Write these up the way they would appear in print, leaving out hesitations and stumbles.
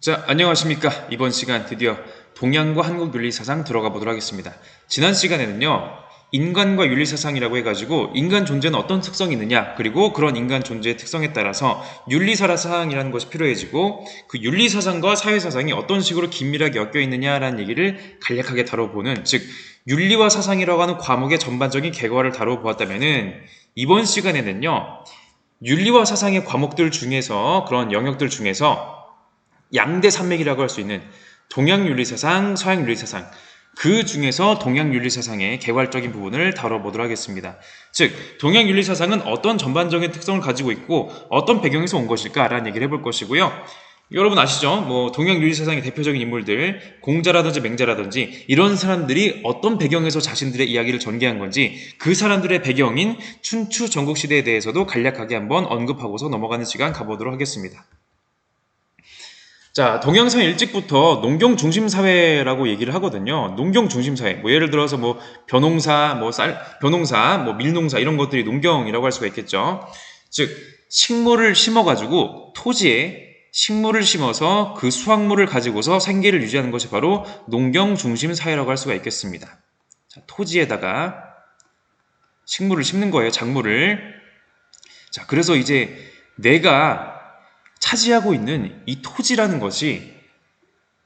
자, 안녕하십니까. 이번 시간 드디어 동양과 한국 윤리사상 들어가 보도록 하겠습니다. 지난 시간에는요, 인간과 윤리사상이라고 해가지고 인간 존재는 어떤 특성이 있느냐, 그리고 그런 인간 존재의 특성에 따라서 윤리사상이라는 것이 필요해지고 그 윤리사상과 사회사상이 어떤 식으로 긴밀하게 엮여 있느냐라는 얘기를 간략하게 다뤄보는, 즉 윤리와 사상이라고 하는 과목의 전반적인 개괄을 다뤄보았다면은 이번 시간에는요, 윤리와 사상의 과목들 중에서 그런 영역들 중에서 양대 산맥이라고 할 수 있는 동양윤리사상, 서양윤리사상, 그 중에서 동양윤리사상의 개괄적인 부분을 다뤄보도록 하겠습니다. 즉, 동양윤리사상은 어떤 전반적인 특성을 가지고 있고 어떤 배경에서 온 것일까라는 얘기를 해볼 것이고요. 여러분 아시죠? 동양윤리사상의 대표적인 인물들, 공자라든지 맹자라든지 이런 사람들이 어떤 배경에서 자신들의 이야기를 전개한 건지 그 사람들의 배경인 춘추 전국시대에 대해서도 간략하게 한번 언급하고서 넘어가는 시간 가보도록 하겠습니다. 자, 동양사 일찍부터 농경 중심 사회라고 얘기를 하거든요. 농경 중심 사회. 예를 들어서 벼농사, 벼농사, 밀농사 이런 것들이 농경이라고 할 수가 있겠죠. 즉, 식물을 심어가지고 토지에 식물을 심어서 그 수확물을 가지고서 생계를 유지하는 것이 바로 농경 중심 사회라고 할 수가 있겠습니다. 자, 토지에다가 식물을 심는 거예요. 작물을. 자, 그래서 이제 내가 차지하고 있는 이 토지라는 것이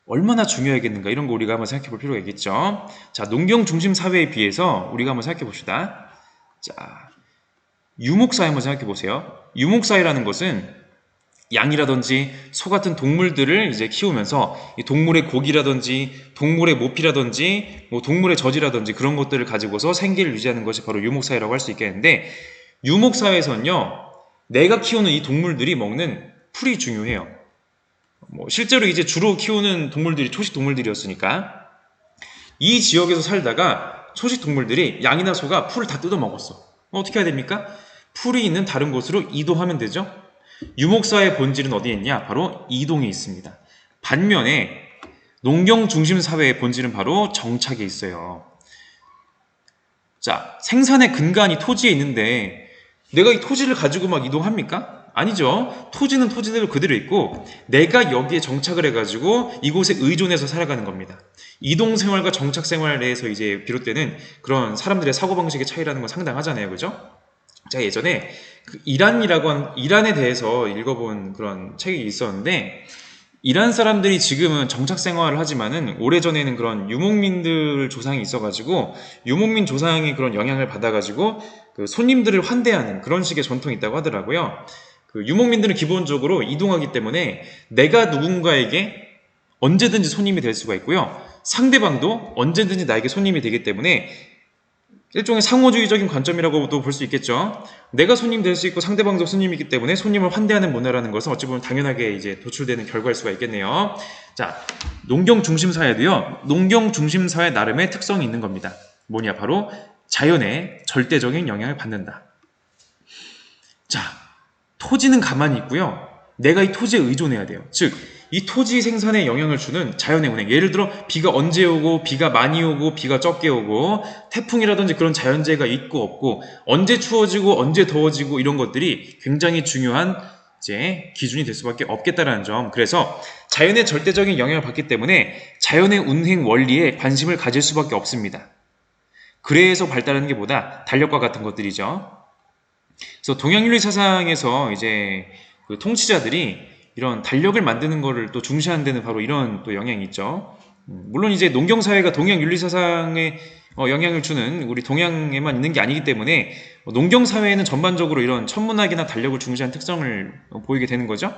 얼마나 중요하겠는가 이런 거 우리가 한번 생각해 볼 필요가 있겠죠. 자, 농경 중심 사회에 비해서 우리가 한번 생각해 봅시다. 자, 유목사회 한번 생각해 보세요. 유목사회라는 것은 양이라든지 소 같은 동물들을 이제 키우면서 이 동물의 고기라든지 동물의 모피라든지 동물의 젖이라든지 그런 것들을 가지고서 생계를 유지하는 것이 바로 유목사회라고 할 수 있겠는데, 유목사회에서는요, 내가 키우는 이 동물들이 먹는 풀이 중요해요. 실제로 이제 주로 키우는 동물들이 초식 동물들이었으니까 이 지역에서 살다가 초식 동물들이 양이나 소가 풀을 다 뜯어 먹었어. 어떻게 해야 됩니까? 풀이 있는 다른 곳으로 이동하면 되죠. 유목사의 본질은 어디에 있냐? 바로 이동에 있습니다. 반면에 농경 중심 사회의 본질은 바로 정착에 있어요. 자, 생산의 근간이 토지에 있는데 내가 이 토지를 가지고 막 이동합니까? 아니죠. 토지는 토지대로 그대로 있고 내가 여기에 정착을 해가지고 이곳에 의존해서 살아가는 겁니다. 이동생활과 정착생활 내에서 이제 비롯되는 그런 사람들의 사고방식의 차이라는 건 상당하잖아요. 그죠? 제가 예전에 이란에 대해서 읽어본 그런 책이 있었는데, 이란 사람들이 지금은 정착생활을 하지만은 오래전에는 그런 유목민들 조상이 있어가지고 유목민 조상의 그런 영향을 받아가지고 그 손님들을 환대하는 그런 식의 전통이 있다고 하더라고요. 그 유목민들은 기본적으로 이동하기 때문에 내가 누군가에게 언제든지 손님이 될 수가 있고요. 상대방도 언제든지 나에게 손님이 되기 때문에 일종의 상호주의적인 관점이라고도 볼 수 있겠죠. 내가 손님 될 수 있고 상대방도 손님이기 때문에 손님을 환대하는 문화라는 것은 어찌 보면 당연하게 이제 도출되는 결과일 수가 있겠네요. 자, 농경 중심 사회도요, 농경 중심 사회 나름의 특성이 있는 겁니다. 뭐냐, 바로 자연의 절대적인 영향을 받는다. 자, 토지는 가만히 있고요. 내가 이 토지에 의존해야 돼요. 즉, 이 토지 생산에 영향을 주는 자연의 운행. 예를 들어 비가 언제 오고 비가 많이 오고 비가 적게 오고 태풍이라든지 그런 자연재해가 있고 없고 언제 추워지고 언제 더워지고 이런 것들이 굉장히 중요한 이제 기준이 될 수밖에 없겠다라는 점. 그래서 자연의 절대적인 영향을 받기 때문에 자연의 운행 원리에 관심을 가질 수밖에 없습니다. 그래서 발달하는 게 뭐다? 달력과 같은 것들이죠. 그래서 동양윤리 사상에서 이제 그 통치자들이 이런 달력을 만드는 거를 또 중시하는 데는 바로 이런 또 영향이 있죠. 물론 이제 농경사회가 동양윤리사상에 영향을 주는 우리 동양에만 있는 게 아니기 때문에 농경사회에는 전반적으로 이런 천문학이나 달력을 중시한 특성을 보이게 되는 거죠.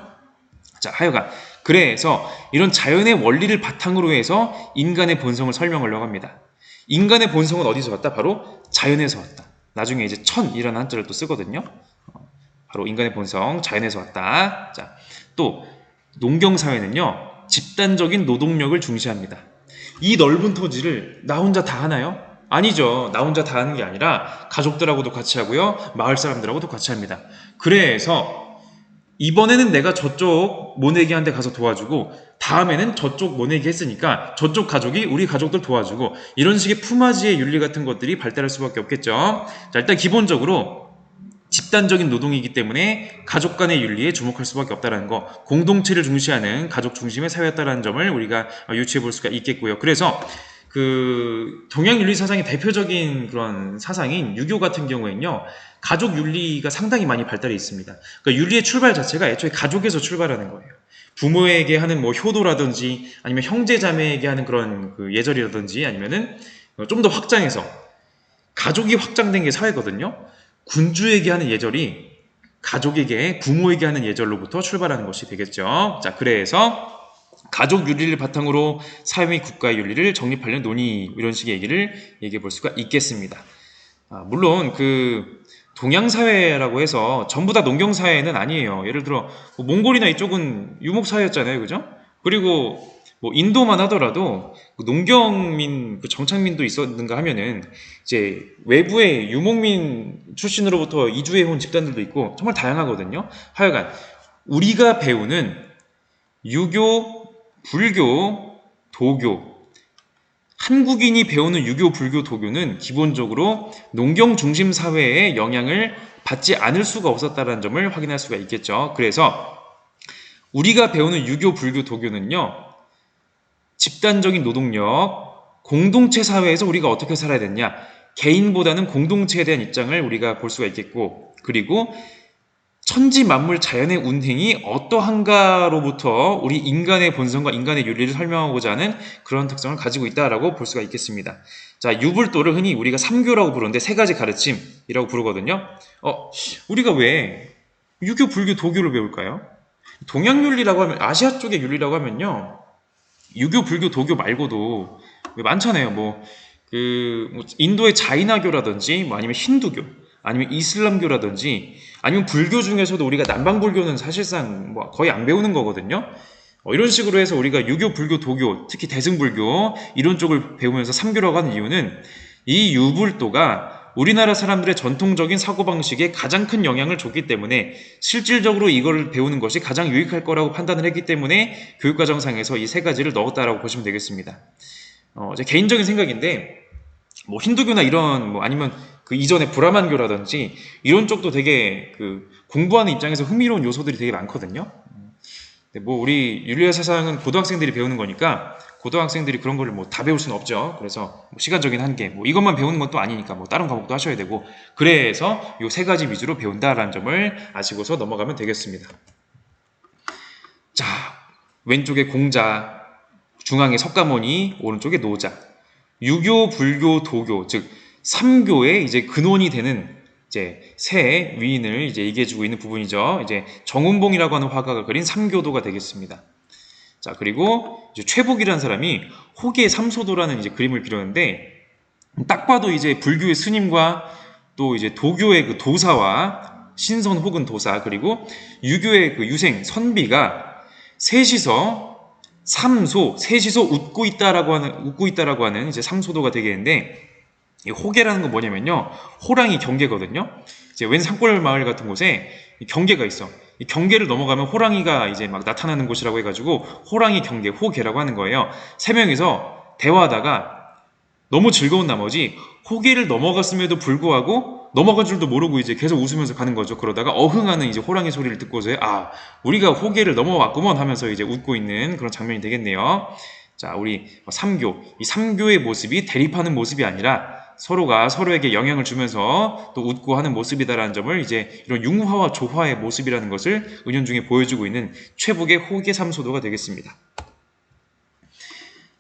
자, 하여간 그래서 이런 자연의 원리를 바탕으로 해서 인간의 본성을 설명하려고 합니다. 인간의 본성은 어디서 왔다? 바로 자연에서 왔다. 나중에 이제 천이라는 한자를 또 쓰거든요. 바로 인간의 본성, 자연에서 왔다. 자, 또 농경사회는요, 집단적인 노동력을 중시합니다. 이 넓은 토지를 나 혼자 다 하나요? 아니죠. 나 혼자 다 하는 게 아니라 가족들하고도 같이 하고요, 마을 사람들하고도 같이 합니다. 그래서 이번에는 내가 저쪽 모내기한테 가서 도와주고 다음에는 저쪽 모내기 했으니까 저쪽 가족이 우리 가족들 도와주고, 이런 식의 품앗이의 윤리 같은 것들이 발달할 수밖에 없겠죠. 자, 일단 기본적으로 집단적인 노동이기 때문에 가족 간의 윤리에 주목할 수밖에 없다는 거, 공동체를 중시하는 가족 중심의 사회였다는 점을 우리가 유추해 볼 수가 있겠고요. 그래서 그 동양 윤리 사상의 대표적인 그런 사상인 유교 같은 경우에는요, 가족 윤리가 상당히 많이 발달해 있습니다. 그러니까 윤리의 출발 자체가 애초에 가족에서 출발하는 거예요. 부모에게 하는 뭐 효도라든지 아니면 형제 자매에게 하는 그런 그 예절이라든지 아니면은 좀 더 확장해서 가족이 확장된 게 사회거든요. 군주에게 하는 예절이 가족에게, 부모에게 하는 예절로부터 출발하는 것이 되겠죠. 자, 그래서 가족 윤리를 바탕으로 사회 및 국가의 윤리를 정립하려는 논의, 이런 식의 얘기를 얘기해 볼 수가 있겠습니다. 물론 그 동양 사회라고 해서 전부 다 농경 사회는 아니에요. 예를 들어 뭐 몽골이나 이쪽은 유목 사회였잖아요, 그죠? 그리고 뭐 인도만 하더라도 그 농경민, 그 정착민도 있었는가 하면은 이제 외부의 유목민 출신으로부터 이주해 온 집단들도 있고 정말 다양하거든요. 하여간 우리가 배우는 유교, 불교, 도교, 한국인이 배우는 유교, 불교, 도교는 기본적으로 농경 중심 사회의 영향을 받지 않을 수가 없었다는 점을 확인할 수가 있겠죠. 그래서 우리가 배우는 유교, 불교, 도교는요, 집단적인 노동력, 공동체 사회에서 우리가 어떻게 살아야 되냐, 개인보다는 공동체에 대한 입장을 우리가 볼 수가 있겠고, 그리고 천지 만물 자연의 운행이 어떠한가로부터 우리 인간의 본성과 인간의 윤리를 설명하고자 하는 그런 특성을 가지고 있다라고 볼 수가 있겠습니다. 자, 유불도를 흔히 우리가 삼교라고 부르는데 세 가지 가르침이라고 부르거든요. 우리가 왜 유교, 불교, 도교를 배울까요? 동양 윤리라고 하면, 아시아 쪽의 윤리라고 하면요, 유교, 불교, 도교 말고도 많잖아요. 뭐 인도의 자이나교라든지, 뭐 아니면 힌두교, 아니면 이슬람교라든지, 아니면 불교 중에서도 우리가 남방불교는 사실상 뭐 거의 안 배우는 거거든요. 이런 식으로 해서 우리가 유교, 불교, 도교, 특히 대승불교 이런 쪽을 배우면서 삼교라고 하는 이유는 이 유불도가 우리나라 사람들의 전통적인 사고방식에 가장 큰 영향을 줬기 때문에 실질적으로 이걸 배우는 것이 가장 유익할 거라고 판단을 했기 때문에 교육과정상에서 이 세 가지를 넣었다라고 보시면 되겠습니다. 제 개인적인 생각인데, 뭐 힌두교나 이런, 뭐 아니면 그 이전에 브라만교라든지 이런 쪽도 되게 그 공부하는 입장에서 흥미로운 요소들이 되게 많거든요. 뭐 우리 윤리의 사상은 고등학생들이 배우는 거니까 고등학생들이 그런 거를 뭐 다 배울 수는 없죠. 그래서 뭐 시간적인 한계, 뭐 이것만 배우는 것도 아니니까 뭐 다른 과목도 하셔야 되고, 그래서 요 세 가지 위주로 배운다라는 점을 아시고서 넘어가면 되겠습니다. 자, 왼쪽에 공자, 중앙에 석가모니, 오른쪽에 노자. 유교, 불교, 도교, 즉 삼교의 이제 근원이 되는 이제 세 위인을 이제 얘기해주고 있는 부분이죠. 이제 정운봉이라고 하는 화가가 그린 삼교도가 되겠습니다. 자, 그리고 이제 최복이라는 사람이 호계 삼소도라는 이제 그림을 그렸는데, 딱 봐도 이제 불교의 스님과 또 이제 도교의 그 도사와 신선 혹은 도사, 그리고 유교의 그 유생 선비가 셋이서 삼소, 셋이서 웃고 있다라고 하는 이제 삼소도가 되겠는데, 이 호계라는 건 뭐냐면요, 호랑이 경계거든요. 이제 웬 산골 마을 같은 곳에 경계가 있어. 이 경계를 넘어가면 호랑이가 이제 막 나타나는 곳이라고 해가지고 호랑이 경계, 호계라고 하는 거예요. 세 명이서 대화하다가 너무 즐거운 나머지 호계를 넘어갔음에도 불구하고 넘어간 줄도 모르고 이제 계속 웃으면서 가는 거죠. 그러다가 어흥하는 이제 호랑이 소리를 듣고서 우리가 호계를 넘어왔구먼 하면서 이제 웃고 있는 그런 장면이 되겠네요. 자, 우리 삼교, 이 삼교의 모습이 대립하는 모습이 아니라 서로가 서로에게 영향을 주면서 또 웃고 하는 모습이다라는 점을 이제 이런 융화와 조화의 모습이라는 것을 은연중에 보여주고 있는 최북의 호계 삼소도가 되겠습니다.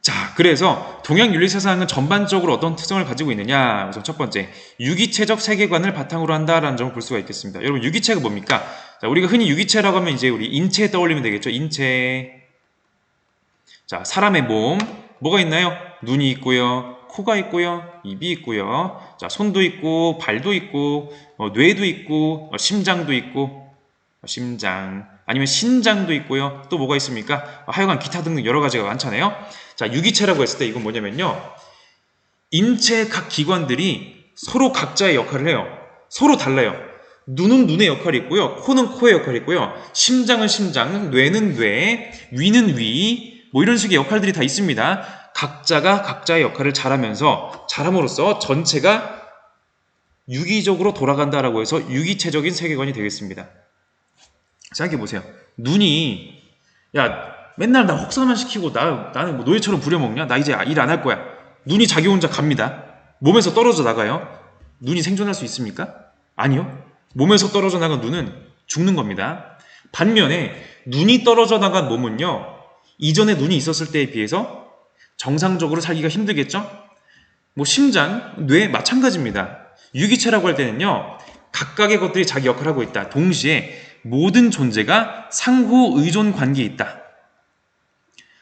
자, 그래서 동양 윤리 사상은 전반적으로 어떤 특성을 가지고 있느냐? 우선 첫 번째, 유기체적 세계관을 바탕으로 한다라는 점을 볼 수가 있겠습니다. 여러분, 유기체가 뭡니까? 자, 우리가 흔히 유기체라고 하면 이제 우리 인체 떠올리면 되겠죠. 인체. 자, 사람의 몸, 뭐가 있나요? 눈이 있고요, 코가 있고요, 입이 있고요, 자, 손도 있고, 발도 있고, 뇌도 있고, 심장도 있고, 심장, 아니면 신장도 있고요. 또 뭐가 있습니까? 하여간 기타 등등 여러 가지가 많잖아요. 자, 유기체라고 했을 때 이건 뭐냐면요, 인체의 각 기관들이 서로 각자의 역할을 해요. 서로 달라요. 눈은 눈의 역할이 있고요, 코는 코의 역할이 있고요, 심장은 심장, 뇌는 뇌, 위는 위, 뭐 이런 식의 역할들이 다 있습니다. 각자가 각자의 역할을 잘함으로써 전체가 유기적으로 돌아간다라고 해서 유기체적인 세계관이 되겠습니다. 생각해보세요. 눈이, 야, 맨날 나 혹사만 시키고 나는 뭐 노예처럼 부려먹냐? 나 이제 일 안 할 거야. 눈이 자기 혼자 갑니다. 몸에서 떨어져 나가요. 눈이 생존할 수 있습니까? 아니요. 몸에서 떨어져 나간 눈은 죽는 겁니다. 반면에 눈이 떨어져 나간 몸은요, 이전에 눈이 있었을 때에 비해서 정상적으로 살기가 힘들겠죠? 뭐 심장, 뇌 마찬가지입니다. 유기체라고 할 때는요, 각각의 것들이 자기 역할을 하고 있다. 동시에 모든 존재가 상호 의존 관계에 있다.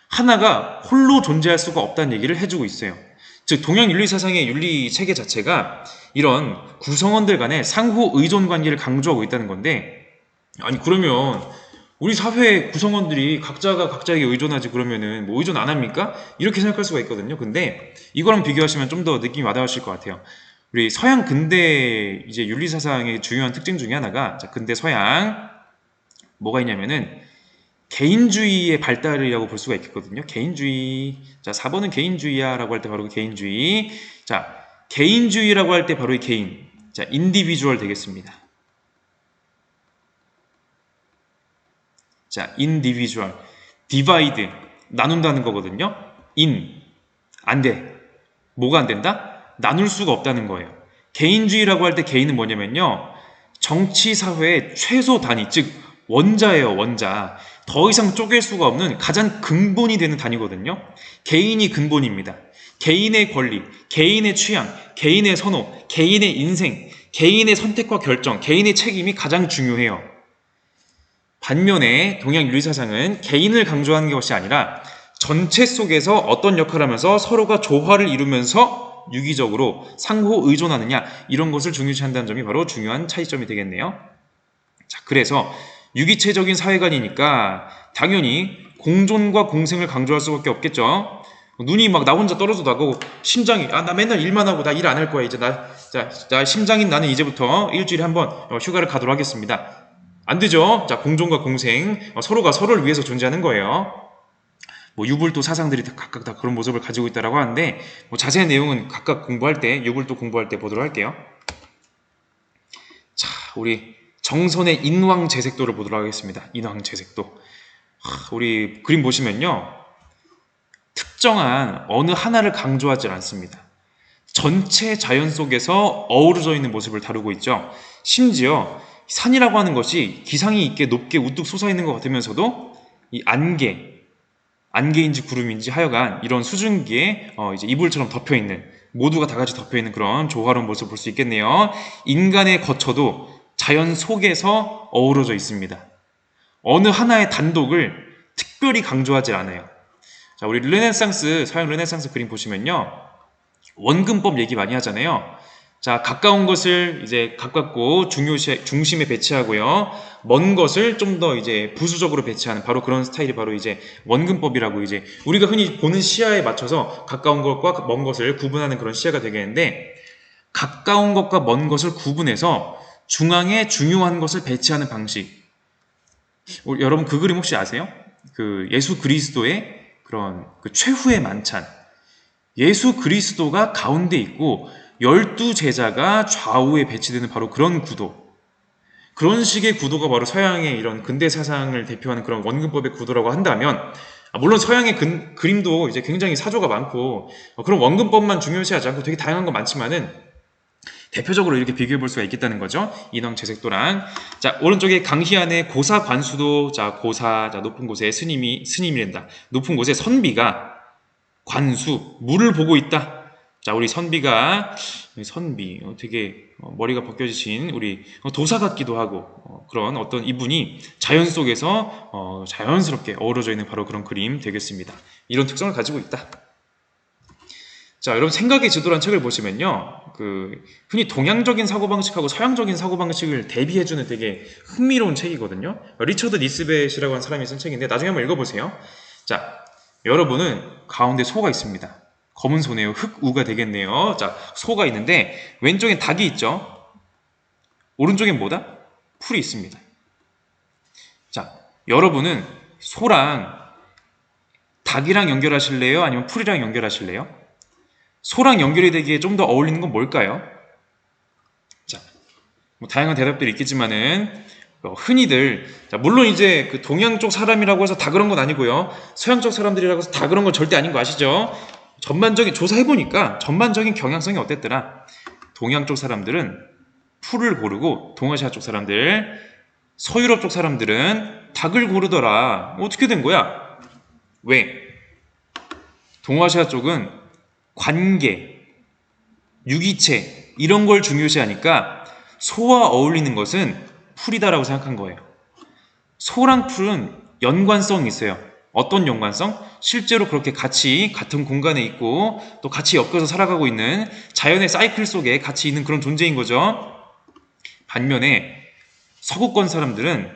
하나가 홀로 존재할 수가 없다는 얘기를 해주고 있어요. 즉 동양 윤리 사상의 윤리 체계 자체가 이런 구성원들 간의 상호 의존 관계를 강조하고 있다는 건데, 아니 그러면 우리 사회 구성원들이 각자가 각자에게 의존하지 그러면은 뭐 의존 안 합니까? 이렇게 생각할 수가 있거든요. 근데 이거랑 비교하시면 좀 더 느낌이 와닿으실 것 같아요. 우리 서양 근대 이제 윤리 사상의 중요한 특징 중에 하나가, 자, 근대 서양 뭐가 있냐면은 개인주의의 발달이라고 볼 수가 있겠거든요. 개인주의. 자, 4번은 개인주의야라고 할 때 바로 그 개인주의. 자, 개인주의라고 할 때 바로 이 개인. 자, 인디비주얼 되겠습니다. 자, 인디비주얼. 디바이드. 나눈다는 거거든요. 안 돼. 뭐가 안 된다? 나눌 수가 없다는 거예요. 개인주의라고 할 때 개인은 뭐냐면요, 정치 사회의 최소 단위, 즉 원자예요. 원자. 더 이상 쪼갤 수가 없는 가장 근본이 되는 단위거든요. 개인이 근본입니다. 개인의 권리, 개인의 취향, 개인의 선호, 개인의 인생, 개인의 선택과 결정, 개인의 책임이 가장 중요해요. 반면에 동양 윤리사상은 개인을 강조하는 것이 아니라 전체 속에서 어떤 역할을 하면서 서로가 조화를 이루면서 유기적으로 상호 의존하느냐, 이런 것을 중요시한다는 점이 바로 중요한 차이점이 되겠네요. 자, 그래서 유기체적인 사회관이니까 당연히 공존과 공생을 강조할 수밖에 없겠죠. 눈이 막 나 혼자 떨어져 나가고, 심장이 나 맨날 일만 하고 나 일 안 할 거야 이제 자, 심장인 나는 이제부터 일주일에 한번 휴가를 가도록 하겠습니다. 안 되죠. 자, 공존과 공생, 서로가 서로를 위해서 존재하는 거예요. 뭐 유불도 사상들이 각각 다 그런 모습을 가지고 있다라고 하는데, 뭐 자세한 내용은 각각 공부할 때, 유불도 공부할 때 보도록 할게요. 자, 우리 정선의 인왕제색도를 보도록 하겠습니다. 인왕제색도. 우리 그림 보시면요, 특정한 어느 하나를 강조하지 않습니다. 전체 자연 속에서 어우러져 있는 모습을 다루고 있죠. 심지어 산이라고 하는 것이 기상이 있게 높게 우뚝 솟아있는 것 같으면서도 이 안개인지 구름인지 하여간 이런 수증기에 이제 이불처럼 덮여있는, 모두가 다 같이 덮여있는 그런 조화로운 모습을 볼 수 있겠네요. 인간의 거처도 자연 속에서 어우러져 있습니다. 어느 하나의 단독을 특별히 강조하지 않아요. 자, 우리 서양 르네상스 그림 보시면요, 원근법 얘기 많이 하잖아요. 자, 가까운 것을 이제 가깝고 중심에 배치하고요, 먼 것을 좀 더 이제 부수적으로 배치하는 바로 그런 스타일이 바로 이제 원근법이라고, 이제 우리가 흔히 보는 시야에 맞춰서 가까운 것과 먼 것을 구분하는 그런 시야가 되겠는데, 가까운 것과 먼 것을 구분해서 중앙에 중요한 것을 배치하는 방식. 여러분 그 그림 혹시 아세요? 그 예수 그리스도의 그런 그 최후의 만찬. 예수 그리스도가 가운데 있고 12제자가 좌우에 배치되는 바로 그런 구도. 그런 식의 구도가 바로 서양의 이런 근대 사상을 대표하는 그런 원근법의 구도라고 한다면, 물론 서양의 그림도 이제 굉장히 사조가 많고 그런 원근법만 중요시하지 않고 되게 다양한 건 많지만은, 대표적으로 이렇게 비교해 볼 수가 있겠다는 거죠. 인왕제색도랑. 자, 오른쪽에 강희안의 고사 관수도. 자, 고사, 자, 높은 곳에 스님이란다. 높은 곳에 선비가 관수, 물을 보고 있다. 자, 우리 선비 되게 머리가 벗겨지신 우리 도사 같기도 하고, 그런 어떤 이분이 자연 속에서 자연스럽게 어우러져 있는 바로 그런 그림 되겠습니다. 이런 특성을 가지고 있다. 자, 여러분 생각의 지도라는 책을 보시면요, 그 흔히 동양적인 사고방식하고 서양적인 사고방식을 대비해주는 되게 흥미로운 책이거든요. 리처드 니스벳이라고 하는 사람이 쓴 책인데 나중에 한번 읽어보세요. 자, 여러분은 가운데 소가 있습니다. 검은 소네요. 흑우가 되겠네요. 자, 소가 있는데 왼쪽엔 닭이 있죠. 오른쪽엔 뭐다? 풀이 있습니다. 자, 여러분은 소랑 닭이랑 연결하실래요? 아니면 풀이랑 연결하실래요? 소랑 연결이 되기에 좀 더 어울리는 건 뭘까요? 뭐 다양한 대답들이 있겠지만은 흔히들 물론 이제 그 동양 쪽 사람이라고 해서 다 그런 건 아니고요. 서양 쪽 사람들이라고 해서 다 그런 건 절대 아닌 거 아시죠? 전반적인 조사해보니까 전반적인 경향성이 어땠더라? 동양 쪽 사람들은 풀을 고르고 동아시아 쪽 사람들, 서유럽 쪽 사람들은 닭을 고르더라. 어떻게 된 거야? 왜? 동아시아 쪽은 관계, 유기체 이런 걸 중요시하니까 소와 어울리는 것은 풀이다라고 생각한 거예요. 소랑 풀은 연관성이 있어요. 어떤 연관성? 실제로 그렇게 같이 같은 공간에 있고 또 같이 엮여서 살아가고 있는 자연의 사이클 속에 같이 있는 그런 존재인 거죠. 반면에 서구권 사람들은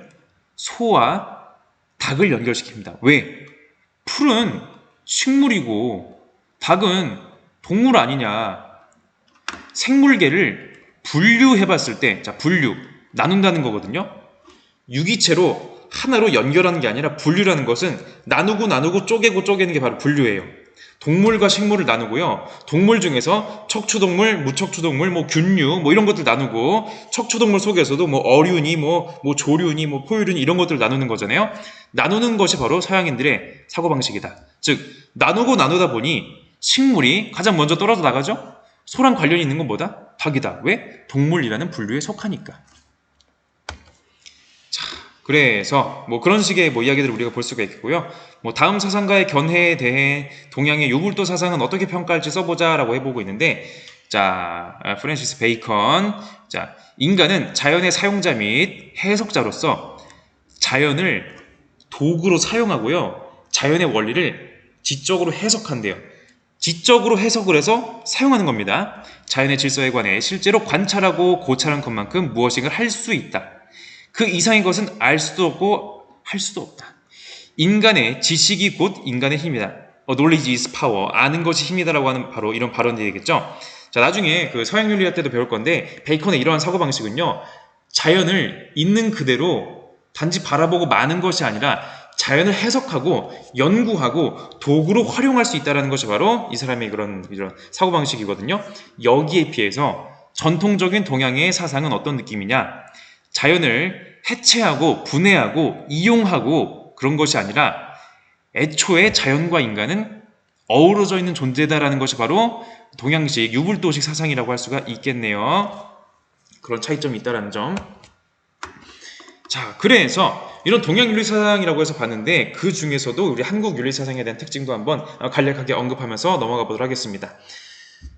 소와 닭을 연결시킵니다. 왜? 풀은 식물이고 닭은 동물 아니냐. 생물계를 분류해봤을 때, 자, 분류, 나눈다는 거거든요. 유기체로 하나로 연결하는 게 아니라 분류라는 것은 나누고 쪼개는 게 바로 분류예요. 동물과 식물을 나누고요. 동물 중에서 척추동물, 무척추동물, 뭐 균류, 뭐 이런 것들 나누고 척추동물 속에서도 뭐 어류니, 뭐 조류니, 뭐 포유류니 이런 것들을 나누는 거잖아요. 나누는 것이 바로 서양인들의 사고방식이다. 즉 나누다 보니 식물이 가장 먼저 떨어져 나가죠. 소랑 관련이 있는 건 뭐다? 닭이다. 왜? 동물이라는 분류에 속하니까. 자, 그래서 뭐 그런 식의 뭐 이야기들을 우리가 볼 수가 있고요. 뭐 다음 사상가의 견해에 대해 동양의 유불도 사상은 어떻게 평가할지 써보자라고 해보고 있는데, 자, 프랜시스 베이컨, 자, 인간은 자연의 사용자 및 해석자로서 자연을 도구로 사용하고요. 자연의 원리를 지적으로 해석한대요. 지적으로 해석을 해서 사용하는 겁니다. 자연의 질서에 관해 실제로 관찰하고 고찰한 것만큼 무엇인가를 할 수 있다. 그 이상의 것은 알 수도 없고 할 수도 없다. 인간의 지식이 곧 인간의 힘이다. knowledge is power. 아는 것이 힘이다라고 하는 바로 이런 발언이 되겠죠. 자, 나중에 그 서양 윤리학 때도 배울 건데 베이컨의 이러한 사고방식은요. 자연을 있는 그대로 단지 바라보고 마는 것이 아니라 자연을 해석하고 연구하고 도구로 활용할 수 있다는 것이 바로 이 사람의 이런 사고방식이거든요. 여기에 비해서 전통적인 동양의 사상은 어떤 느낌이냐? 자연을 해체하고 분해하고 이용하고 그런 것이 아니라 애초에 자연과 인간은 어우러져 있는 존재다라는 것이 바로 동양식 유불도식 사상이라고 할 수가 있겠네요. 그런 차이점이 있다는 점. 자, 그래서 이런 동양 윤리사상이라고 해서 봤는데 그 중에서도 우리 한국 윤리사상에 대한 특징도 한번 간략하게 언급하면서 넘어가 보도록 하겠습니다.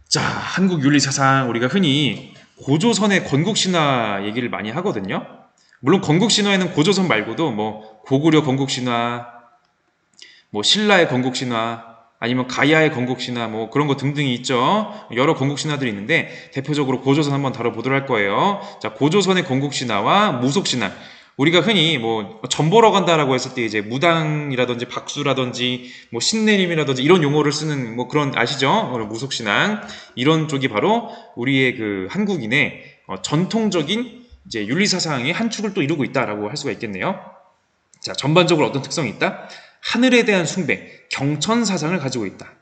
자, 한국 윤리사상 우리가 흔히 고조선의 건국신화 얘기를 많이 하거든요. 물론 건국신화에는 고조선 말고도 뭐 고구려 건국신화, 뭐 신라의 건국신화, 아니면 가야의 건국신화 뭐 그런 거 등등이 있죠. 여러 건국신화들이 있는데 대표적으로 고조선 한번 다뤄보도록 할 거예요. 자, 고조선의 건국신화와 무속신화. 우리가 흔히 뭐 전 보러 간다라고 했을 때 이제 무당이라든지 박수라든지 뭐 신내림이라든지 이런 용어를 쓰는 뭐 그런 아시죠? 무속신앙 이런 쪽이 바로 우리의 그 한국인의 전통적인 이제 윤리사상의 한 축을 또 이루고 있다라고 할 수가 있겠네요. 자, 전반적으로 어떤 특성이 있다? 하늘에 대한 숭배, 경천사상을 가지고 있다.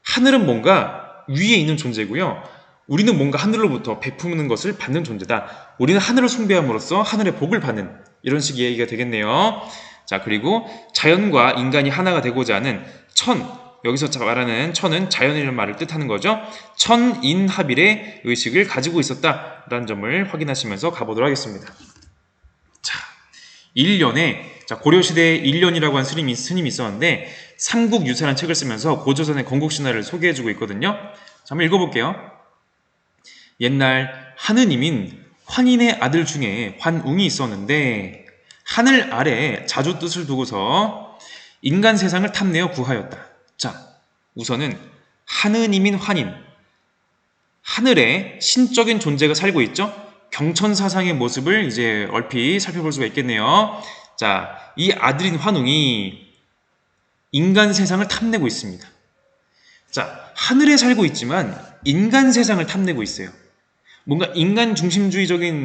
하늘은 뭔가 위에 있는 존재고요. 우리는 뭔가 하늘로부터 베푸는 것을 받는 존재다. 우리는 하늘을 숭배함으로써 하늘의 복을 받는 이런 식의 얘기가 되겠네요. 자, 그리고 자연과 인간이 하나가 되고자 하는 천, 여기서 말하는 천은 자연이라는 말을 뜻하는 거죠. 천인합일의 의식을 가지고 있었다라는 점을 확인하시면서 가보도록 하겠습니다. 자, 1년에 고려시대에 1년이라고 한 스님이 있었는데 삼국유사라는 책을 쓰면서 고조선의 건국신화를 소개해주고 있거든요. 자, 한번 읽어볼게요. 옛날 하느님인 환인의 아들 중에 환웅이 있었는데 하늘 아래 자주 뜻을 두고서 인간 세상을 탐내어 구하였다. 자, 우선은 하느님인 환인, 하늘에 신적인 존재가 살고 있죠. 경천사상의 모습을 이제 얼핏 살펴볼 수가 있겠네요. 자, 이 아들인 환웅이 인간 세상을 탐내고 있습니다. 자, 하늘에 살고 있지만 인간 세상을 탐내고 있어요. 뭔가 인간 중심주의라고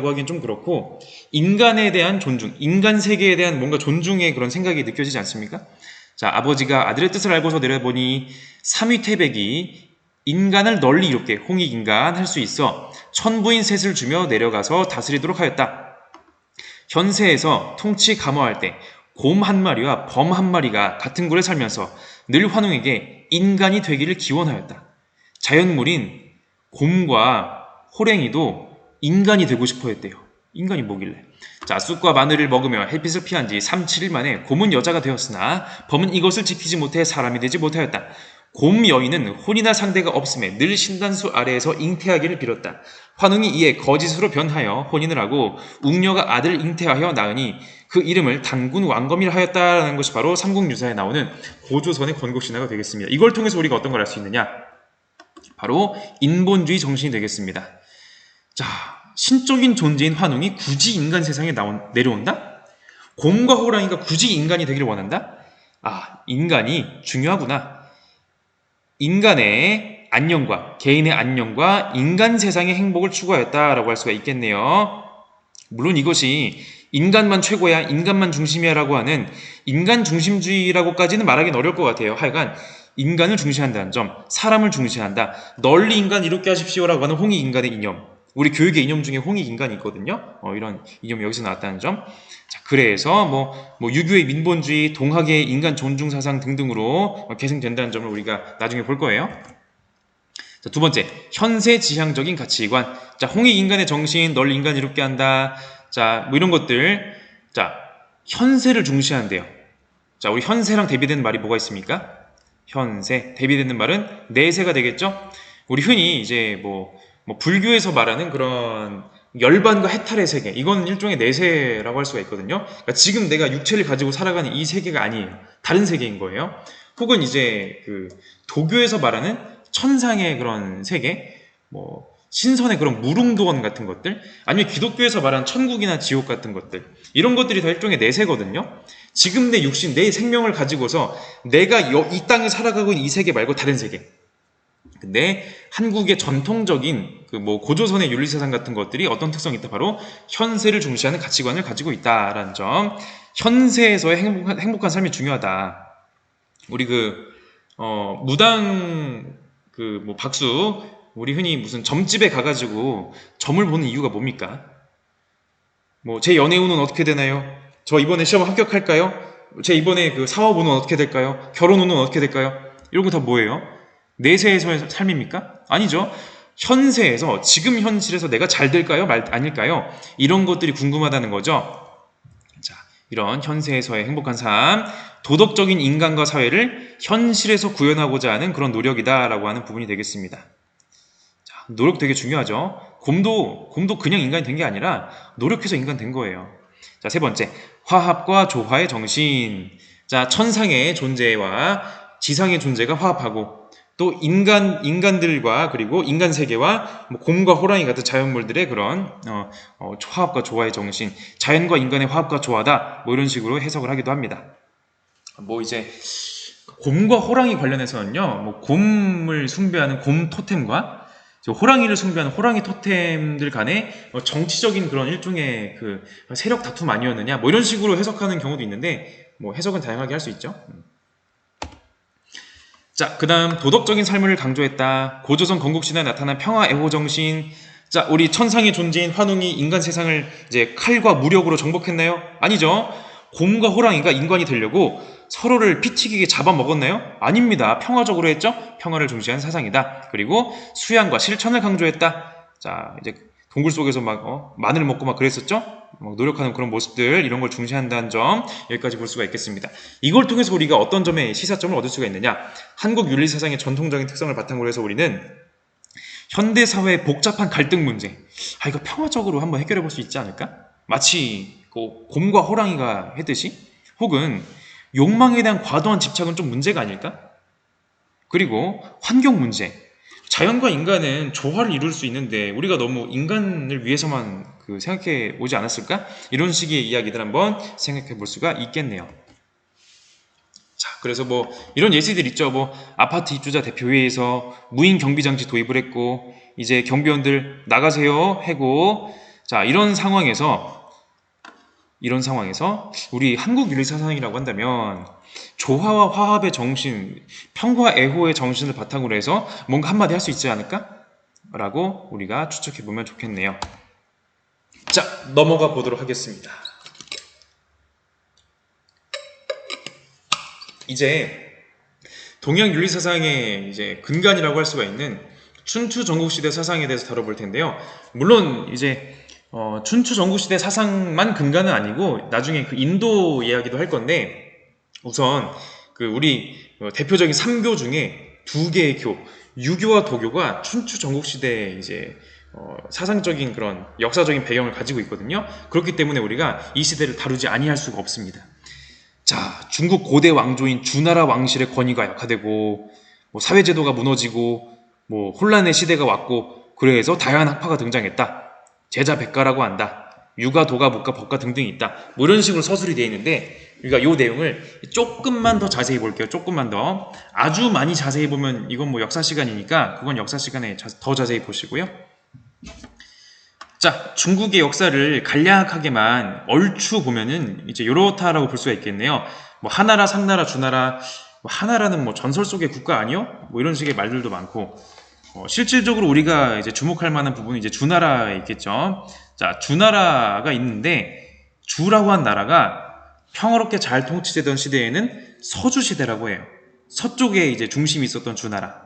하기엔 좀 그렇고 인간에 대한 존중, 인간 세계에 대한 뭔가 존중의 그런 생각이 느껴지지 않습니까? 자, 아버지가 아들의 뜻을 알고서 내려보니 삼위태백이 인간을 널리 이롭게 홍익인간 할 수 있어 천부인 셋을 주며 내려가서 다스리도록 하였다. 현세에서 통치 감화할 때 곰 한 마리와 범 한 마리가 같은 굴에 살면서 늘 환웅에게 인간이 되기를 기원하였다. 자연물인 곰과 호랭이도 인간이 되고 싶어 했대요. 인간이 뭐길래? 자, 쑥과 마늘을 먹으며 햇빛을 피한 지 3, 7일 만에 곰은 여자가 되었으나 범은 이것을 지키지 못해 사람이 되지 못하였다. 곰 여인은 혼이나 상대가 없음에 늘 신단수 아래에서 잉태하기를 빌었다. 환웅이 이에 거짓으로 변하여 혼인을 하고 웅녀가 아들을 잉태하여 낳으니 그 이름을 단군 왕검이라 하였다라는 것이 바로 삼국유사에 나오는 고조선의 건국신화가 되겠습니다. 이걸 통해서 우리가 어떤 걸 알 수 있느냐? 바로 인본주의 정신이 되겠습니다. 자, 신적인 존재인 환웅이 굳이 인간 세상에 내려온다? 곰과 호랑이가 굳이 인간이 되기를 원한다? 아, 인간이 중요하구나. 인간의 안녕과 개인의 안녕과 인간 세상의 행복을 추구하였다라고 할 수가 있겠네요. 물론 이것이 인간만 최고야, 인간만 중심이야 라고 하는 인간 중심주의라고까지는 말하기는 어려울 것 같아요. 하여간 인간을 중시한다는 점, 사람을 중시한다. 널리 인간 이롭게 하십시오라고 하는 홍익인간의 이념. 우리 교육의 이념 중에 홍익인간이 있거든요. 이런 이념이 여기서 나왔다는 점. 자, 그래서 뭐 유교의 민본주의, 동학의 인간 존중 사상 등등으로 계승된다는 점을 우리가 나중에 볼 거예요. 자, 두 번째, 현세 지향적인 가치관. 자, 홍익인간의 정신, 널 인간 이롭게 한다. 자, 뭐 이런 것들. 자, 현세를 중시한대요. 자, 우리 현세랑 대비되는 말이 뭐가 있습니까? 현세, 대비되는 말은 내세가 되겠죠? 우리 흔히 이제 뭐 불교에서 말하는 그런 열반과 해탈의 세계, 이건 일종의 내세라고 할 수가 있거든요. 그러니까 지금 내가 육체를 가지고 살아가는 이 세계가 아니에요. 다른 세계인 거예요. 혹은 이제 그 도교에서 말하는 천상의 그런 세계, 뭐 신선의 그런 무릉도원 같은 것들, 아니면 기독교에서 말하는 천국이나 지옥 같은 것들, 이런 것들이 다 일종의 내세거든요. 지금 내 육신, 내 생명을 가지고서 내가 이 땅에 살아가고 있는 이 세계 말고 다른 세계. 근데 한국의 전통적인 그 뭐 고조선의 윤리사상 같은 것들이 어떤 특성이 있다? 바로 현세를 중시하는 가치관을 가지고 있다라는 점. 현세에서의 행복한 삶이 중요하다. 우리 무당 뭐 박수, 우리 흔히 무슨 점집에 가가지고 점을 보는 이유가 뭡니까? 뭐 제 연애 운은 어떻게 되나요? 저 이번에 시험 합격할까요? 제 이번에 그 사업 운은 어떻게 될까요? 결혼 운은 어떻게 될까요? 이런 거 다 뭐예요? 내세에서의 삶입니까? 아니죠. 현세에서, 지금 현실에서 내가 잘 될까요? 아닐까요? 이런 것들이 궁금하다는 거죠. 자, 이런 현세에서의 행복한 삶, 도덕적인 인간과 사회를 현실에서 구현하고자 하는 그런 노력이다라고 하는 부분이 되겠습니다. 자, 노력 되게 중요하죠. 곰도 그냥 인간이 된 게 아니라 노력해서 인간 된 거예요. 자, 세 번째, 화합과 조화의 정신. 자, 천상의 존재와 지상의 존재가 화합하고, 또 인간들과 그리고 인간 세계와 뭐 곰과 호랑이 같은 자연물들의 그런 화합과 조화의 정신, 자연과 인간의 화합과 조화다, 뭐 이런 식으로 해석을 하기도 합니다. 뭐 이제 곰과 호랑이 관련해서는요, 뭐 곰을 숭배하는 곰 토템과 호랑이를 숭배하는 호랑이 토템들 간의 정치적인 그런 일종의 그 세력 다툼 아니었느냐, 뭐 이런 식으로 해석하는 경우도 있는데, 뭐 해석은 다양하게 할 수 있죠. 자, 그 다음 도덕적인 삶을 강조했다. 고조선 건국신화에 나타난 평화 애호 정신. 자, 우리 천상의 존재인 환웅이 인간 세상을 이제 칼과 무력으로 정복했나요? 아니죠. 곰과 호랑이가 인간이 되려고 서로를 피 튀기게 잡아먹었나요? 아닙니다. 평화적으로 했죠? 평화를 중시한 사상이다. 그리고 수양과 실천을 강조했다. 자, 이제 동굴 속에서 마늘 먹고 막 그랬었죠? 노력하는 그런 모습들, 이런 걸 중시한다는 점, 여기까지 볼 수가 있겠습니다. 이걸 통해서 우리가 어떤 점에 시사점을 얻을 수가 있느냐? 한국 윤리사상의 전통적인 특성을 바탕으로 해서 우리는 현대사회의 복잡한 갈등 문제, 이거 평화적으로 한번 해결해 볼 수 있지 않을까? 마치 곰과 호랑이가 했듯이, 혹은 욕망에 대한 과도한 집착은 좀 문제가 아닐까? 그리고 환경 문제, 자연과 인간은 조화를 이룰 수 있는데 우리가 너무 인간을 위해서만 생각해 오지 않았을까? 이런 식의 이야기들 한번 생각해 볼 수가 있겠네요. 자, 그래서 뭐 이런 예시들 있죠. 뭐 아파트 입주자 대표회의에서 무인 경비장치 도입을 했고, 이제 경비원들 나가세요 해고. 자, 이런 상황에서 우리 한국 윤리사상이라고 한다면 조화와 화합의 정신, 평화 애호의 정신을 바탕으로 해서 뭔가 한마디 할 수 있지 않을까? 라고 우리가 추측해 보면 좋겠네요. 자, 넘어가 보도록 하겠습니다. 이제 동양 윤리 사상의 이제 근간이라고 할 수가 있는 춘추 전국시대 사상에 대해서 다뤄볼 텐데요. 물론 이제 춘추 전국시대 사상만 근간은 아니고 나중에 그 인도 이야기도 할 건데, 우선 그 우리 대표적인 3교 중에 2개의 교, 유교와 도교가 춘추 전국시대에 이제 사상적인 그런 역사적인 배경을 가지고 있거든요. 그렇기 때문에 우리가 이 시대를 다루지 아니할 수가 없습니다. 자, 중국 고대 왕조인 주나라 왕실의 권위가 약화되고, 뭐 사회제도가 무너지고, 뭐 혼란의 시대가 왔고, 그래서 다양한 학파가 등장했다. 제자 백가라고 한다. 유가, 도가, 묵가, 법가 등등이 있다. 뭐 이런 식으로 서술이 되어 있는데, 우리가 이 내용을 조금만 더 자세히 볼게요. 조금만 더. 아주 많이 자세히 보면 이건 뭐 역사 시간이니까 그건 역사 시간에 더 자세히 보시고요. 자, 중국의 역사를 간략하게만 얼추 보면은 이제 요렇다라고 볼 수가 있겠네요. 뭐 하나라, 상나라, 주나라, 뭐 하나라는 뭐 전설 속의 국가 아니요? 뭐 이런 식의 말들도 많고, 실질적으로 우리가 이제 주목할 만한 부분은 이제 주나라에 있겠죠. 자, 주나라가 있는데, 주라고 한 나라가 평화롭게 잘 통치되던 시대에는 서주 시대라고 해요. 서쪽에 이제 중심이 있었던 주나라.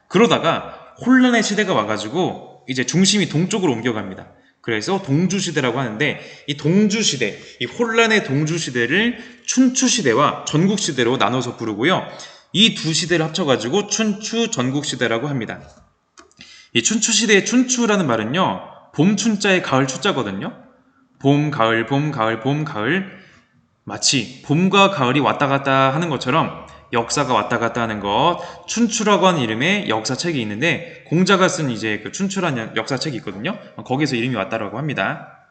그러다가 혼란의 시대가 와가지고 이제 중심이 동쪽으로 옮겨갑니다. 그래서 동주시대라고 하는데, 이 동주시대, 이 혼란의 동주시대를 춘추시대와 전국시대로 나눠서 부르고요. 이 두 시대를 합쳐가지고 춘추 전국시대라고 합니다. 이 춘추시대의 춘추라는 말은요, 봄 춘자에 가을 추자거든요. 봄, 가을, 봄, 가을, 봄, 가을. 마치 봄과 가을이 왔다 갔다 하는 것처럼 역사가 왔다 갔다 하는 것, 춘추라고 하는 이름의 역사책이 있는데, 공자가 쓴 이제 그 춘추라는 역사책이 있거든요. 거기서 이름이 왔다라고 합니다.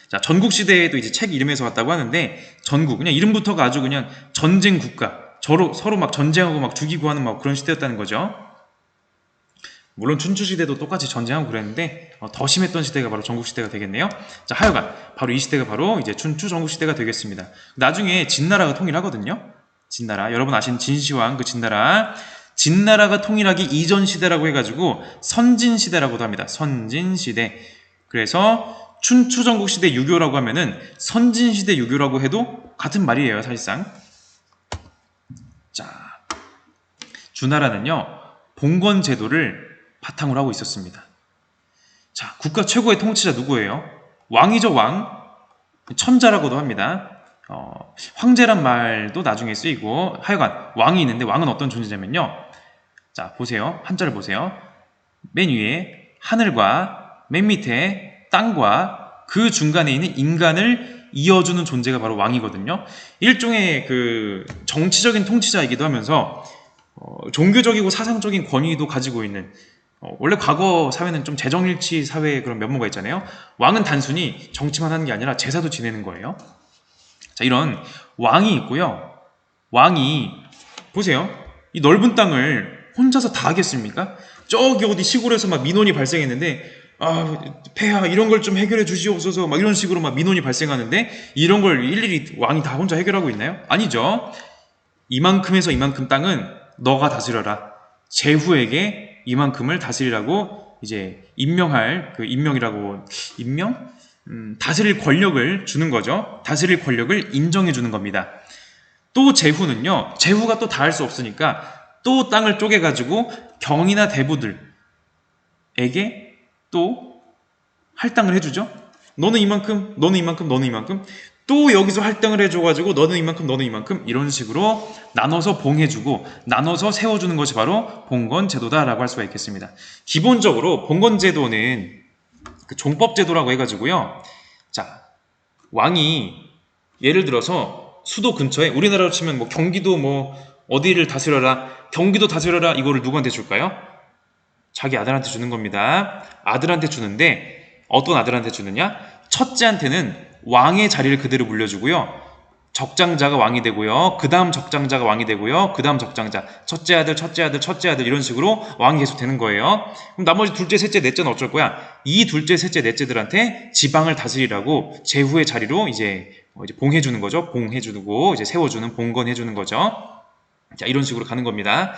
자, 전국시대에도 이제 책 이름에서 왔다고 하는데, 전국, 그냥 이름부터가 아주 그냥 전쟁 국가, 서로 막 전쟁하고 막 죽이고 하는 막 그런 시대였다는 거죠. 물론 춘추시대도 똑같이 전쟁하고 그랬는데, 더 심했던 시대가 바로 전국시대가 되겠네요. 자, 하여간 바로 이 시대가 바로 이제 춘추 전국시대가 되겠습니다. 나중에 진나라가 통일하거든요. 진나라, 여러분 아시는 진시황, 그 진나라가 통일하기 이전 시대라고 해가지고 선진시대라고도 합니다. 선진시대. 그래서 춘추 전국시대 유교라고 하면은 선진시대 유교라고 해도 같은 말이에요, 사실상. 자, 주나라는요, 봉건 제도를 바탕으로 하고 있었습니다. 자, 국가 최고의 통치자 누구예요? 왕이죠, 왕. 천자라고도 합니다. 황제란 말도 나중에 쓰이고, 하여간 왕이 있는데, 왕은 어떤 존재냐면요, 자, 보세요. 한자를 보세요. 맨 위에 하늘과 맨 밑에 땅과 그 중간에 있는 인간을 이어주는 존재가 바로 왕이거든요. 일종의 그 정치적인 통치자이기도 하면서 종교적이고 사상적인 권위도 가지고 있는, 원래 과거 사회는 좀 재정일치 사회의 그런 면모가 있잖아요. 왕은 단순히 정치만 하는 게 아니라 제사도 지내는 거예요. 자, 이런 왕이 있고요. 왕이, 보세요. 이 넓은 땅을 혼자서 다 하겠습니까? 저기 어디 시골에서 막 민원이 발생했는데, 폐하 이런 걸 좀 해결해 주시옵소서, 막 이런 식으로 막 민원이 발생하는데, 이런 걸 일일이 왕이 다 혼자 해결하고 있나요? 아니죠. 이만큼에서 이만큼 땅은 너가 다스려라. 제후에게 이만큼을 다스리라고 이제 임명할, 그 임명이라고, 다스릴 권력을 주는 거죠. 다스릴 권력을 인정해 주는 겁니다. 또 제후는요, 제후가 또 다 할 수 없으니까 또 땅을 쪼개가지고 경이나 대부들에게 또 할당을 해주죠. 너는 이만큼, 너는 이만큼, 너는 이만큼. 또 여기서 할당을 해줘가지고 너는 이만큼, 너는 이만큼, 이런 식으로 나눠서 봉해주고 나눠서 세워주는 것이 바로 봉건제도다라고 할 수가 있겠습니다. 기본적으로 봉건제도는 그 종법제도라고 해가지고요. 자, 왕이 예를 들어서 수도 근처에, 우리나라로 치면 뭐 경기도 뭐 어디를 다스려라, 경기도 다스려라, 이거를 누구한테 줄까요? 자기 아들한테 주는 겁니다. 아들한테 주는데 어떤 아들한테 주느냐? 첫째한테는 왕의 자리를 그대로 물려주고요. 적장자가 왕이 되고요. 그 다음 적장자가 왕이 되고요. 그 다음 적장자, 첫째 아들, 첫째 아들, 첫째 아들, 이런 식으로 왕이 계속 되는 거예요. 그럼 나머지 둘째, 셋째, 넷째는 어쩔 거야? 이 둘째, 셋째, 넷째들한테 지방을 다스리라고 제후의 자리로 이제 봉해주는 거죠. 봉해주고 이제 세워주는, 봉건해주는 거죠. 자, 이런 식으로 가는 겁니다.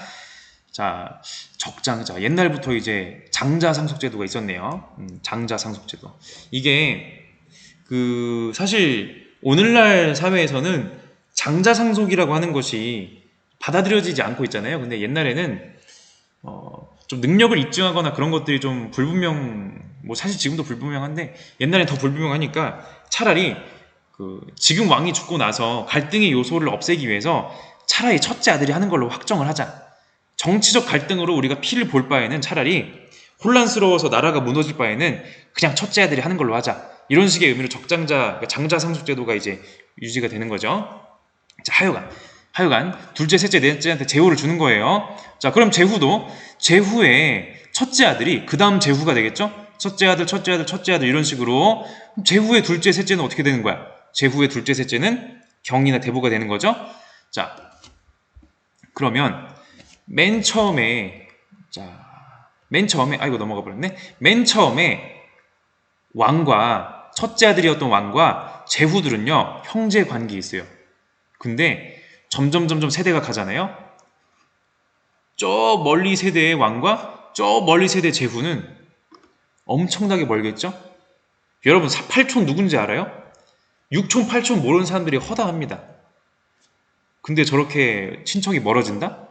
자, 적장자. 옛날부터 이제 장자상속제도가 있었네요. 장자상속제도. 이게 사실 오늘날 사회에서는 장자상속이라고 하는 것이 받아들여지지 않고 있잖아요. 근데 옛날에는 좀 능력을 입증하거나 그런 것들이 좀 뭐 사실 지금도 불분명한데 옛날엔 더 불분명하니까 차라리 지금 왕이 죽고 나서 갈등의 요소를 없애기 위해서 차라리 첫째 아들이 하는 걸로 확정을 하자. 정치적 갈등으로 우리가 피를 볼 바에는 차라리 혼란스러워서 나라가 무너질 바에는 그냥 첫째 아들이 하는 걸로 하자. 이런 식의 의미로 장자상속제도가 이제 유지가 되는 거죠. 자, 하여간 둘째, 셋째, 넷째한테 제후를 주는 거예요. 자, 그럼 제후의 첫째 아들이 그 다음 제후가 되겠죠? 첫째 아들, 첫째 아들, 첫째 아들 이런 식으로 제후의 둘째, 셋째는 어떻게 되는 거야? 제후의 둘째, 셋째는 경이나 대부가 되는 거죠. 자, 그러면 맨 처음에 아이고 넘어가 버렸네. 맨 처음에 왕과 첫째 아들이었던 왕과 제후들은요 형제 관계에 있어요. 근데 점점 세대가 가잖아요. 저 멀리 세대의 왕과 저 멀리 세대 제후는 엄청나게 멀겠죠? 여러분 8촌 누군지 알아요? 6촌 8촌 모르는 사람들이 허다합니다. 근데 저렇게 친척이 멀어진다?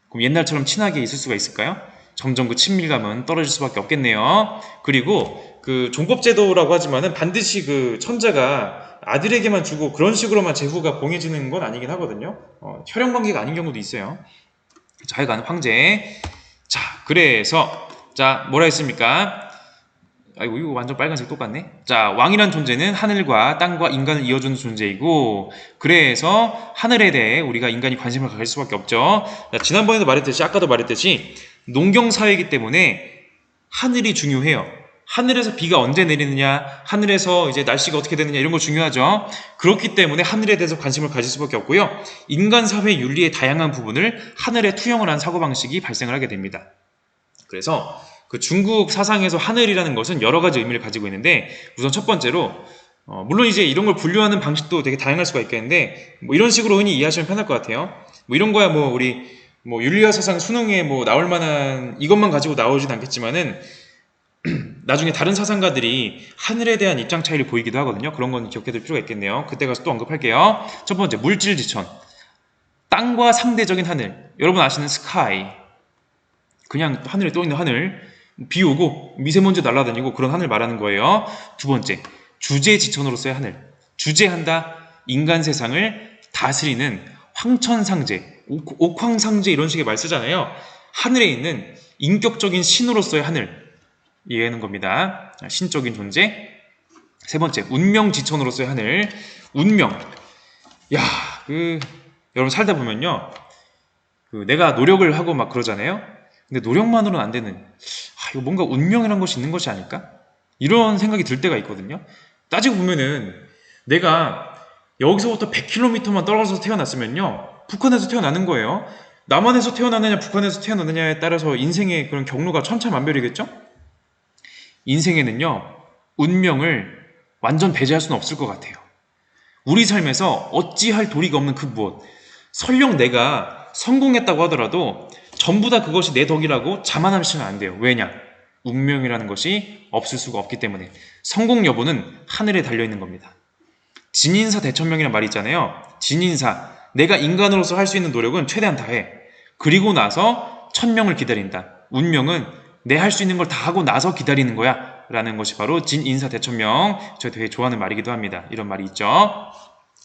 그럼 옛날처럼 친하게 있을 수가 있을까요? 점점 그 친밀감은 떨어질 수밖에 없겠네요. 그리고 종법제도라고 하지만은 반드시 천자가 아들에게만 주고 그런 식으로만 제후가 봉해지는 건 아니긴 하거든요. 혈연관계가 아닌 경우도 있어요. 자, 하여간 황제. 자, 그래서 뭐라 했습니까? 아이고 이거 완전 빨간색 똑같네. 자, 왕이란 존재는 하늘과 땅과 인간을 이어주는 존재이고 그래서 하늘에 대해 우리가 인간이 관심을 가질 수밖에 없죠. 자, 지난번에도 말했듯이 아까도 말했듯이 농경사회이기 때문에 하늘이 중요해요. 하늘에서 비가 언제 내리느냐, 하늘에서 이제 날씨가 어떻게 되느냐 이런 거 중요하죠. 그렇기 때문에 하늘에 대해서 관심을 가질 수밖에 없고요. 인간 사회 윤리의 다양한 부분을 하늘에 투영을 한 사고방식이 발생을 하게 됩니다. 그래서 중국 사상에서 하늘이라는 것은 여러 가지 의미를 가지고 있는데 우선 첫 번째로 물론 이제 이런 걸 분류하는 방식도 되게 다양할 수가 있겠는데 뭐 이런 식으로 흔히 이해하시면 편할 것 같아요. 뭐 이런 거야 우리 윤리와 사상 수능에 나올 만한 이것만 가지고 나오진 않겠지만은 나중에 다른 사상가들이 하늘에 대한 입장 차이를 보이기도 하거든요. 그런 건 기억해둘 필요가 있겠네요. 그때 가서 또 언급할게요. 첫 번째 물질지천, 땅과 상대적인 하늘. 여러분 아시는 스카이, 그냥 하늘에 떠있는 하늘, 비 오고 미세먼지 날아다니고 그런 하늘 말하는 거예요. 두 번째, 주제지천으로서의 하늘. 주제한다, 인간 세상을 다스리는 황천상제, 옥황상제 이런 식의 말 쓰잖아요. 하늘에 있는 인격적인 신으로서의 하늘 이해하는 겁니다. 신적인 존재. 세 번째, 운명지천으로서의 하늘. 운명. 여러분 살다 보면요, 내가 노력을 하고 막 그러잖아요. 근데 노력만으로는 안 되는, 이거 뭔가 운명이란 것이 있는 것이 아닐까? 이런 생각이 들 때가 있거든요. 따지고 보면은 내가 여기서부터 100km만 떨어져서 태어났으면요, 북한에서 태어나는 거예요. 남한에서 태어나느냐 북한에서 태어나느냐에 따라서 인생의 그런 경로가 천차만별이겠죠? 인생에는요, 운명을 완전 배제할 수는 없을 것 같아요. 우리 삶에서 어찌할 도리가 없는 그 무엇, 설령 내가 성공했다고 하더라도 전부 다 그것이 내 덕이라고 자만하시면 안 돼요. 왜냐? 운명이라는 것이 없을 수가 없기 때문에. 성공 여부는 하늘에 달려있는 겁니다. 진인사 대천명이라는 말이 있잖아요. 진인사, 내가 인간으로서 할 수 있는 노력은 최대한 다해. 그리고 나서 천명을 기다린다. 운명은 내 할 수 있는 걸 다 하고 나서 기다리는 거야 라는 것이 바로 진인사 대천명. 제가 되게 좋아하는 말이기도 합니다. 이런 말이 있죠.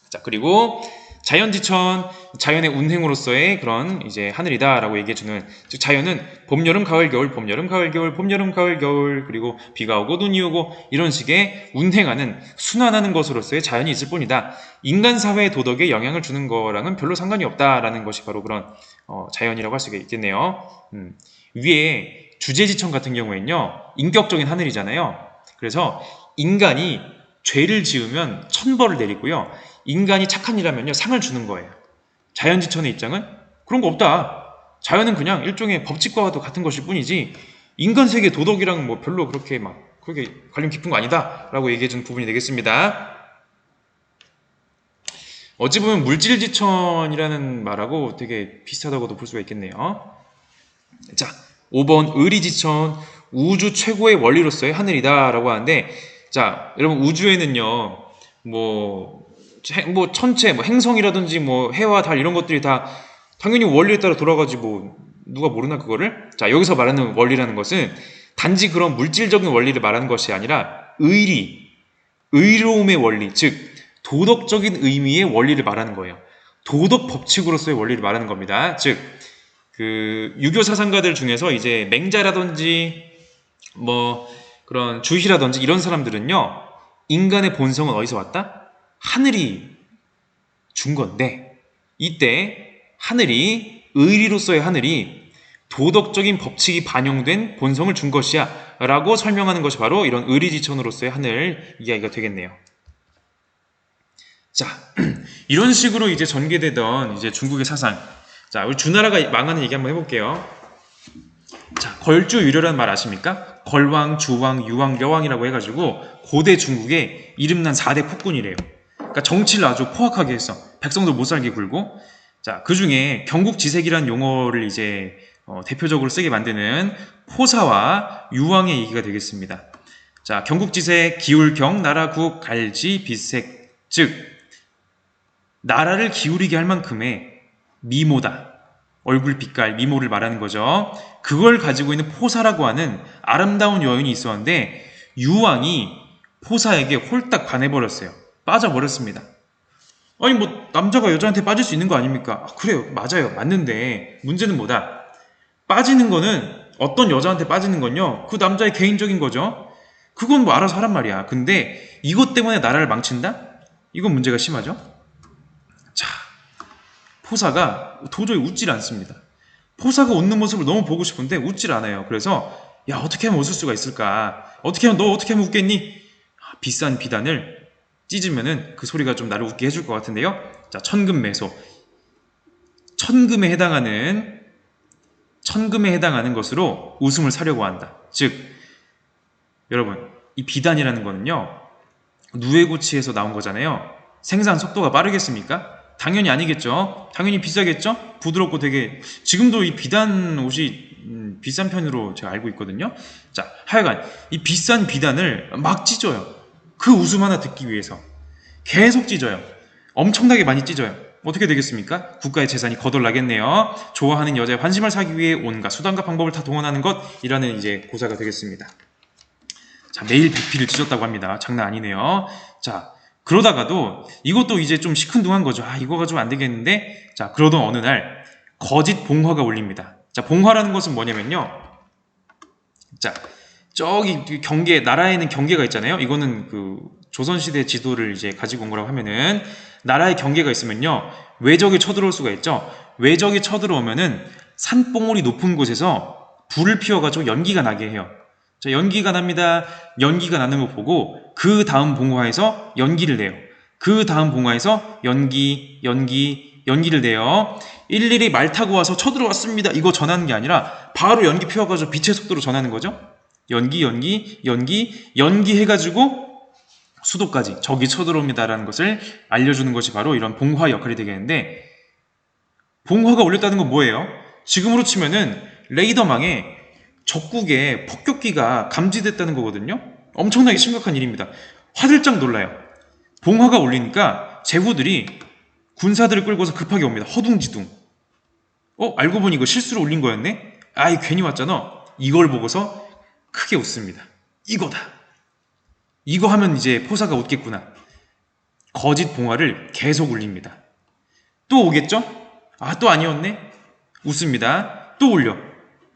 자, 그리고 자연지천, 자연의 운행으로서의 그런 이제 하늘이다라고 얘기해주는, 즉 자연은 봄, 여름, 가을, 겨울, 봄, 여름, 가을, 겨울, 봄, 여름, 가을, 겨울, 그리고 비가 오고 눈이 오고 이런 식의 운행하는, 순환하는 것으로서의 자연이 있을 뿐이다. 인간 사회의 도덕에 영향을 주는 거랑은 별로 상관이 없다라는 것이 바로 그런 자연이라고 할 수가 있겠네요. 위에 주제지천 같은 경우에는요, 인격적인 하늘이잖아요. 그래서 인간이 죄를 지으면 천벌을 내리고요, 인간이 착한 일하면요 상을 주는 거예요. 자연지천의 입장은 그런 거 없다. 자연은 그냥 일종의 법칙과도 같은 것일 뿐이지 인간 세계 도덕이랑 별로 그렇게 그렇게 관련 깊은 거 아니다 라고 얘기해준 부분이 되겠습니다. 어찌 보면 물질지천이라는 말하고 되게 비슷하다고도 볼 수가 있겠네요. 자, 5번 의리지천 우주 최고의 원리로서의 하늘이다 라고 하는데, 자, 여러분 우주에는요 뭐 천체, 뭐 행성이라든지 뭐 해와 달 이런 것들이 다 당연히 원리에 따라 돌아가지 뭐 누가 모르나 그거를. 자, 여기서 말하는 원리라는 것은 단지 그런 물질적인 원리를 말하는 것이 아니라 의로움의 원리, 즉 도덕적인 의미의 원리를 말하는 거예요. 도덕 법칙으로서의 원리를 말하는 겁니다. 즉 그 유교 사상가들 중에서 이제 맹자라든지 뭐 그런 주희라든지 이런 사람들은요, 인간의 본성은 어디서 왔다? 하늘이 준 건데, 이때 하늘이, 의리로서의 하늘이 도덕적인 법칙이 반영된 본성을 준 것이야 라고 설명하는 것이 바로 이런 의리지천으로서의 하늘 이야기가 되겠네요. 자, 이런 식으로 이제 전개되던 이제 중국의 사상. 자, 우리 주나라가 망하는 얘기 한번 해볼게요. 자, 걸주유려라는 말 아십니까? 걸왕, 주왕, 유왕, 여왕이라고 해가지고 고대 중국의 이름난 4대 국군이래요. 그러니까 정치를 아주 포악하게 했어. 백성들 못 살게 굴고. 자, 그 중에 경국지색이라는 용어를 이제 대표적으로 쓰게 만드는 포사와 유왕의 얘기가 되겠습니다. 자, 경국지색, 기울경, 나라국, 갈지, 비색, 즉 나라를 기울이게 할 만큼의 미모다. 얼굴 빛깔, 미모를 말하는 거죠. 그걸 가지고 있는 포사라고 하는 아름다운 여인이 있었는데 유왕이 포사에게 홀딱 반해버렸어요. 빠져버렸습니다. 아니 뭐 남자가 여자한테 빠질 수 있는 거 아닙니까? 아, 그래요. 맞아요. 맞는데 문제는 뭐다? 빠지는 거는 어떤 여자한테 빠지는 건요. 그 남자의 개인적인 거죠. 그건 뭐 알아서 하란 말이야. 근데 이것 때문에 나라를 망친다? 이건 문제가 심하죠. 자, 포사가 도저히 웃질 않습니다. 포사가 웃는 모습을 너무 보고 싶은데 웃질 않아요. 그래서 야, 어떻게 하면 웃을 수가 있을까? 너 어떻게 하면 웃겠니? 비싼 비단을 찢으면은 그 소리가 좀 나를 웃게 해줄 것 같은데요. 자, 천금매소. 천금에 해당하는 것으로 웃음을 사려고 한다. 즉, 여러분, 이 비단이라는 거는요, 누에고치에서 나온 거잖아요. 생산 속도가 빠르겠습니까? 당연히 아니겠죠. 당연히 비싸겠죠. 부드럽고 되게, 지금도 이 비단 옷이 비싼 편으로 제가 알고 있거든요. 자, 하여간 이 비싼 비단을 막 찢어요. 그 웃음 하나 듣기 위해서 계속 찢어요. 엄청나게 많이 찢어요. 어떻게 되겠습니까? 국가의 재산이 거덜나겠네요. 좋아하는 여자의 환심을 사기 위해 온갖 수단과 방법을 다 동원하는 것이라는 이제 고사가 되겠습니다. 자, 매일 100피를 찢었다고 합니다. 장난 아니네요. 자, 그러다가도 이것도 이제 좀 시큰둥한 거죠. 아, 이거 가지고 안 되겠는데? 자, 그러던 어느 날 거짓 봉화가 울립니다. 자, 봉화라는 것은 뭐냐면요. 자, 저기 나라에는 경계가 있잖아요. 이거는 그 조선시대 지도를 이제 가지고 온 거라고 하면은 나라의 경계가 있으면요. 외적이 쳐들어올 수가 있죠. 외적이 쳐들어오면은 산봉우리 높은 곳에서 불을 피워가지고 연기가 나게 해요. 자, 연기가 납니다. 연기가 나는 거 보고 그 다음 봉화에서 연기를 내요. 그 다음 봉화에서 연기를 내요. 일일이 말 타고 와서 쳐들어왔습니다. 이거 전하는 게 아니라 바로 연기 피워가지고 빛의 속도로 전하는 거죠. 연기 해가지고 수도까지 적이 쳐들어옵니다라는 것을 알려주는 것이 바로 이런 봉화 역할이 되겠는데, 봉화가 울렸다는 건 뭐예요? 지금으로 치면은 레이더망에 적국의 폭격기가 감지됐다는 거거든요. 엄청나게 심각한 일입니다. 화들짝 놀라요. 봉화가 울리니까 제후들이 군사들을 끌고서 급하게 옵니다. 허둥지둥. 알고 보니 이거 실수로 울린 거였네? 아이, 괜히 왔잖아. 이걸 보고서 크게 웃습니다. 이거다. 이거 하면 이제 포사가 웃겠구나. 거짓 봉화를 계속 울립니다. 또 오겠죠? 아, 또 아니었네? 웃습니다. 또 울려.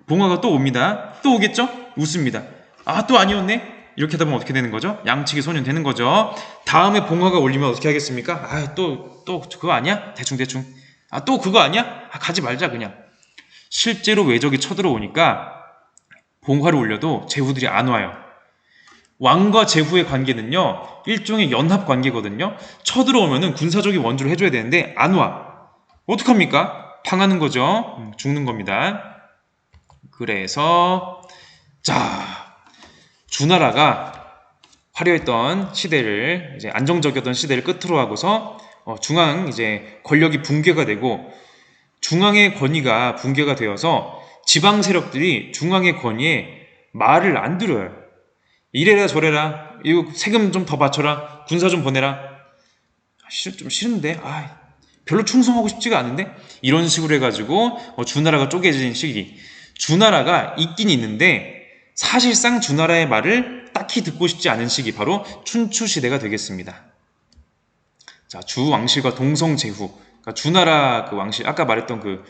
봉화가 또 옵니다. 또 오겠죠? 웃습니다. 아, 또 아니었네? 이렇게 하다 보면 어떻게 되는 거죠? 양치기 소년 되는 거죠. 다음에 봉화가 울리면 어떻게 하겠습니까? 아, 또 그거 아니야? 대충. 아, 또 그거 아니야? 아, 가지 말자 그냥. 실제로 외적이 쳐들어오니까 봉화를 울려도 제후들이 안 와요. 왕과 제후의 관계는요, 일종의 연합 관계거든요. 쳐들어오면은 군사적인 원주를 해줘야 되는데 안 와. 어떡합니까? 당하는 거죠. 죽는 겁니다. 그래서 자, 주나라가 화려했던 시대를, 이제 안정적이었던 시대를 끝으로 하고서 중앙 이제 권력이 붕괴가 되고 중앙의 권위가 붕괴가 되어서 지방 세력들이 중앙의 권위에 말을 안 들어요. 이래라 저래라, 이거 세금 좀 더 바쳐라, 군사 좀 보내라. 좀 싫은데, 별로 충성하고 싶지가 않은데? 이런 식으로 해가지고 주나라가 쪼개진 시기. 주나라가 있긴 있는데 사실상 주나라의 말을 딱히 듣고 싶지 않은 시기, 바로 춘추시대가 되겠습니다. 자, 주왕실과 동성제후. 그러니까 주나라 그 왕실, 아까 말했던 그